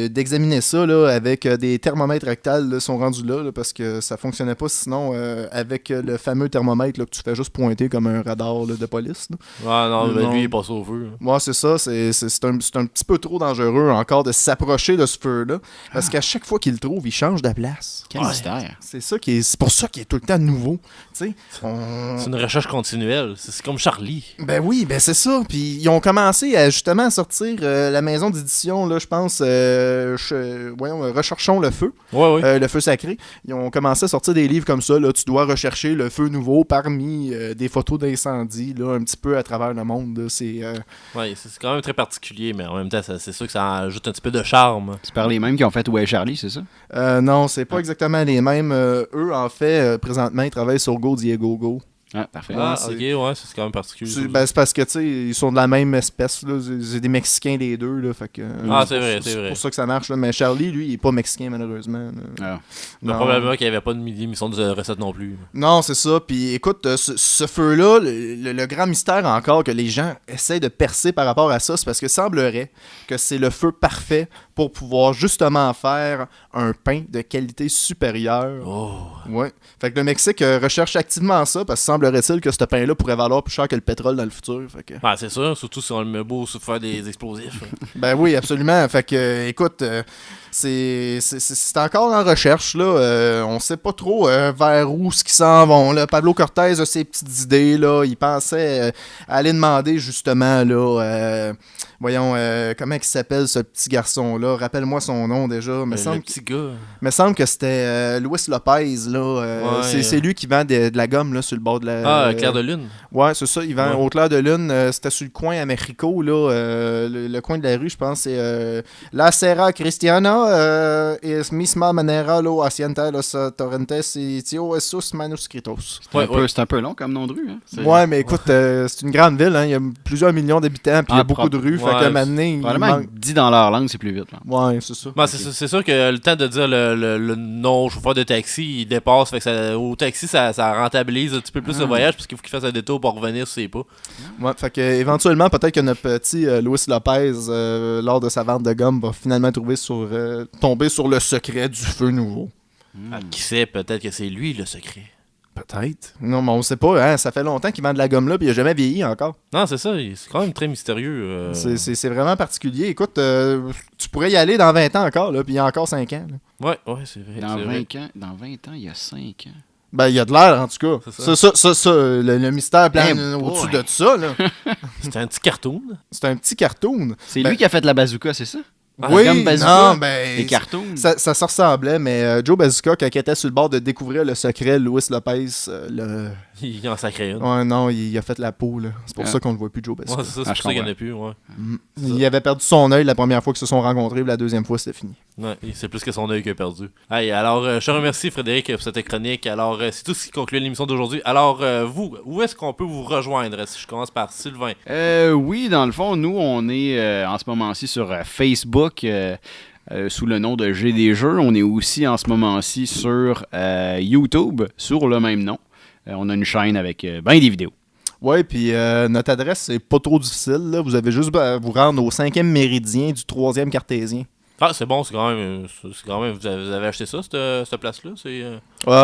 [SPEAKER 4] d'examiner ça là, avec des thermomètres rectales. Là, sont rendus là, parce que ça fonctionnait pas sinon avec le fameux thermomètre là, que tu fais juste pointer comme un radar là, de police. Là.
[SPEAKER 2] Ouais, non, lui il est pas au feu.
[SPEAKER 4] Moi, c'est ça. C'est un petit peu trop dangereux encore de s'approcher de ce feu-là. Parce qu'à chaque fois qu'il le trouve, il change de place.
[SPEAKER 3] Quel mystère.
[SPEAKER 4] C'est pour ça qu'il est tout le temps nouveau. C'est
[SPEAKER 2] une recherche continuelle. C'est comme Charlie.
[SPEAKER 4] Ben oui, ben c'est ça. Puis ils ont commencé à justement sortir la maison d'édition, là, je pense, Recherchons le feu.
[SPEAKER 2] Ouais.
[SPEAKER 4] Le feu sacré. Ils ont commencé à sortir des livres comme ça. Là, tu dois rechercher le feu nouveau parmi des photos d'incendie là, un petit peu à travers le monde. Là. C'est
[SPEAKER 2] quand même très particulier, mais en même temps, c'est sûr que ça ajoute un petit peu de charme.
[SPEAKER 3] C'est par les mêmes qui ont fait Ouais Charlie, c'est ça?
[SPEAKER 4] Non, c'est pas exactement les mêmes. Eux, en fait, présentement, ils travaillent sur Go Diego Go.
[SPEAKER 3] Ah, parfait.
[SPEAKER 2] C'est quand même particulier.
[SPEAKER 4] C'est parce que, tu sais, ils sont de la même espèce, là. C'est des Mexicains, les deux, là. Fait que,
[SPEAKER 2] c'est vrai.
[SPEAKER 4] C'est pour ça que ça marche, là. Mais Charlie, lui, il est pas mexicain, malheureusement.
[SPEAKER 2] Probablement qu'il n'y avait pas d'émission de recette non plus.
[SPEAKER 4] Non, c'est ça. Puis, écoute, ce feu-là, le grand mystère encore que les gens essaient de percer par rapport à ça, c'est parce que semblerait que c'est le feu parfait pour pouvoir justement faire un pain de qualité supérieure.
[SPEAKER 2] Oh.
[SPEAKER 4] Ouais. Fait que le Mexique recherche activement ça, parce que semblerait-il que ce pain-là pourrait valoir plus cher que le pétrole dans le futur. Fait que...
[SPEAKER 2] Ben, c'est sûr, surtout si on le met beau sur faire des explosifs.
[SPEAKER 4] Ben oui, absolument. Fait que, écoute, c'est encore en recherche, là. On sait pas trop vers où ce qu'ils s'en vont, là. Pablo Cortez a ses petites idées, là. Il pensait aller demander, justement, là... voyons, comment il s'appelle, ce petit garçon-là? Rappelle-moi son nom, déjà.
[SPEAKER 2] Le petit gars.
[SPEAKER 4] Me semble que c'était Luis Lopez, là. C'est lui qui vend de la gomme, là, sur le bord de la...
[SPEAKER 2] Ah, Clair de Lune.
[SPEAKER 4] Ouais, c'est ça. Il vend au Clair de Lune. C'était sur le coin Américo, là. Le coin de la rue, je pense, c'est La Serra Cristiana es misma manera lo asienta los torrentes y tio esos manuscritos.
[SPEAKER 3] C'est un peu long comme nom de rue. Hein?
[SPEAKER 4] Ouais, mais écoute, c'est une grande ville. Hein. Il y a plusieurs millions d'habitants, puis il y a beaucoup de rues. Fait qu'à un moment donné,
[SPEAKER 3] probablement dit dans leur langue, c'est plus vite. Là.
[SPEAKER 4] Ouais, c'est ça.
[SPEAKER 2] Ben, c'est sûr que le temps de dire le nom au chauffeur de taxi, il dépasse. Fait que au taxi, ça rentabilise un petit peu plus le voyage, parce qu'il faut qu'il fasse un détour pour revenir sur ses pas.
[SPEAKER 4] Ouais, fait que éventuellement, peut-être que notre petit Luis Lopez, lors de sa vente de gomme, va finalement tomber sur le secret du feu nouveau.
[SPEAKER 2] Ah, qui sait, peut-être que c'est lui le secret.
[SPEAKER 4] Peut-être. Non, mais on sait pas. Hein? Ça fait longtemps qu'il vend de la gomme là, puis il a jamais vieilli encore.
[SPEAKER 2] Non, c'est ça. C'est quand même très mystérieux.
[SPEAKER 4] C'est vraiment particulier. Écoute, tu pourrais y aller dans 20 ans encore, là, puis il y a encore 5 ans. Là.
[SPEAKER 2] Ouais, c'est vrai.
[SPEAKER 3] Dans 20 ans, il y a 5 ans.
[SPEAKER 4] Ben, il y a de l'air, en tout cas.
[SPEAKER 2] Ça.
[SPEAKER 4] Le mystère plane au-dessus de ça, là.
[SPEAKER 2] C'est un petit cartoon.
[SPEAKER 4] C'est un petit cartoon.
[SPEAKER 3] C'est lui qui a fait la bazooka, c'est ça?
[SPEAKER 4] Oui,
[SPEAKER 3] comme Bazooka,
[SPEAKER 4] non, ben...
[SPEAKER 3] les cartoons.
[SPEAKER 4] Ça se ressemblait, mais Joe Bazooka, quand il était sur le bord de découvrir le secret, Luis Lopez,
[SPEAKER 2] Il en sacré une.
[SPEAKER 4] Ouais, non, il a fait la peau, là. C'est pour ça qu'on ne le voit plus, Joe Bazooka.
[SPEAKER 2] Ouais, c'est ça, c'est pour ça qu'il n'y en a plus, ouais.
[SPEAKER 4] Il avait perdu son œil la première fois qu'ils se sont rencontrés, puis la deuxième fois, c'était fini.
[SPEAKER 2] Ouais, c'est plus que son œil qu'il a perdu. Hey, alors, je te remercie, Frédéric, pour cette chronique. Alors, c'est tout ce qui conclut l'émission d'aujourd'hui. Alors, vous, où est-ce qu'on peut vous rejoindre? Si je commence par Sylvain.
[SPEAKER 3] Oui, dans le fond, nous, on est en ce moment-ci sur Facebook. Sous le nom de G des Jeux. On est aussi en ce moment-ci sur YouTube, sur le même nom. On a une chaîne avec ben des vidéos.
[SPEAKER 4] Ouais, puis notre adresse, c'est pas trop difficile. Là. Vous avez juste à vous rendre au 5e méridien du 3e cartésien.
[SPEAKER 2] Ah, c'est bon, c'est quand même vous avez acheté ça, cette place-là?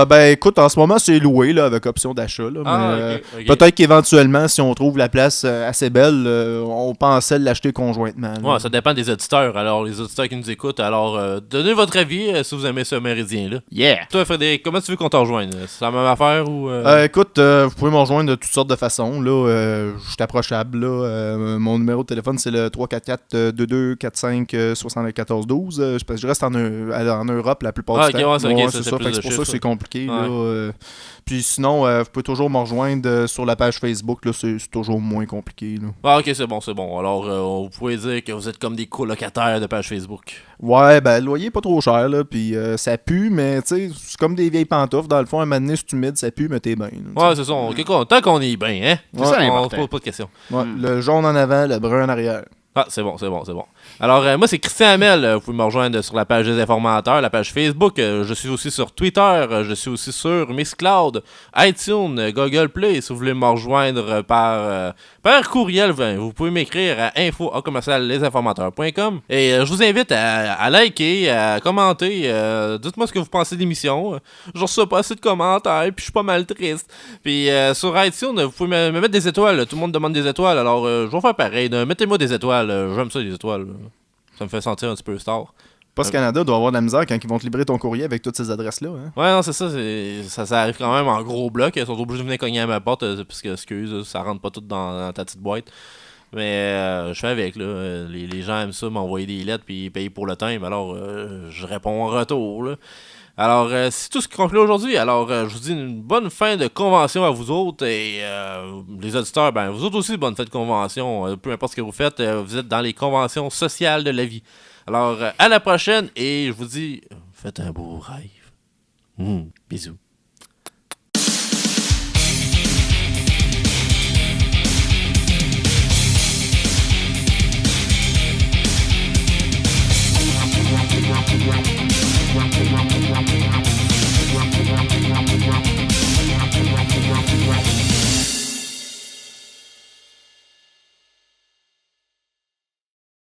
[SPEAKER 4] Ben écoute, en ce moment, c'est loué là, avec option d'achat. Là,
[SPEAKER 2] ok.
[SPEAKER 4] Peut-être qu'éventuellement, si on trouve la place assez belle, on pensait l'acheter conjointement. Là.
[SPEAKER 2] Ouais, ça dépend des auditeurs. Alors, les auditeurs qui nous écoutent, alors, donnez votre avis si vous aimez ce méridien-là.
[SPEAKER 3] Yeah!
[SPEAKER 2] Toi, Frédéric, comment tu veux qu'on te rejoigne? C'est la même affaire ou...
[SPEAKER 4] Écoute, vous pouvez me rejoindre de toutes sortes de façons. Là, je suis approchable. Là. Mon numéro de téléphone, c'est le 344-2245-7412. Parce que je reste en Europe la plupart du temps. C'est ça. C'est pour ça que c'est compliqué.
[SPEAKER 2] Ouais.
[SPEAKER 4] Là, puis sinon, vous pouvez toujours me rejoindre sur la page Facebook. Là, c'est toujours moins compliqué. Là.
[SPEAKER 2] Ah, ok, c'est bon. Alors, vous pouvez dire que vous êtes comme des colocataires de page Facebook.
[SPEAKER 4] Ouais, ben le loyer est pas trop cher. Là, puis ça pue, mais tu sais, c'est comme des vieilles pantoufles. Dans le fond, un moment donné, c'est humide, ça pue, mais t'es bien.
[SPEAKER 2] Ouais, c'est ça. Tant qu'on est bien, hein?
[SPEAKER 3] C'est ça
[SPEAKER 2] On
[SPEAKER 3] l'important.
[SPEAKER 2] se pose pas de questions.
[SPEAKER 4] Ouais, le jaune en avant, le brun en arrière.
[SPEAKER 2] Ah, c'est bon. Alors, moi, c'est Christian Hamel. Vous pouvez me rejoindre sur la page des informateurs, la page Facebook. Je suis aussi sur Twitter. Je suis aussi sur Mixcloud, iTunes, Google Play. Si vous voulez me rejoindre par courriel, vous pouvez m'écrire à info@lesinformateurs.com. Et je vous invite à liker, à commenter. Dites-moi ce que vous pensez de l'émission. Je reçois pas assez de commentaires, puis je suis pas mal triste. Puis sur iTunes, vous pouvez me mettre des étoiles. Tout le monde demande des étoiles. Alors, je vais faire pareil. Mettez-moi des étoiles. J'aime ça, les étoiles. Ça me fait sentir un petit peu star.
[SPEAKER 4] Post Canada doit avoir de la misère quand ils vont te livrer ton courrier avec toutes ces adresses-là. Hein?
[SPEAKER 2] Ouais, non, c'est ça, ça arrive quand même en gros bloc. Ils sont obligés de venir cogner à ma porte, parce que, excuse, ça rentre pas tout dans ta petite boîte. Mais je fais avec, là. Les gens aiment ça, m'envoyer des lettres puis payer pour le time. Alors, je réponds en retour, là. Alors, c'est tout ce qui conclut aujourd'hui. Alors, je vous dis une bonne fin de convention à vous autres. Et les auditeurs, ben, vous autres aussi, bonne fin de convention. Peu importe ce que vous faites, vous êtes dans les conventions sociales de la vie. Alors, à la prochaine. Et je vous dis, faites un beau rêve. Bisous.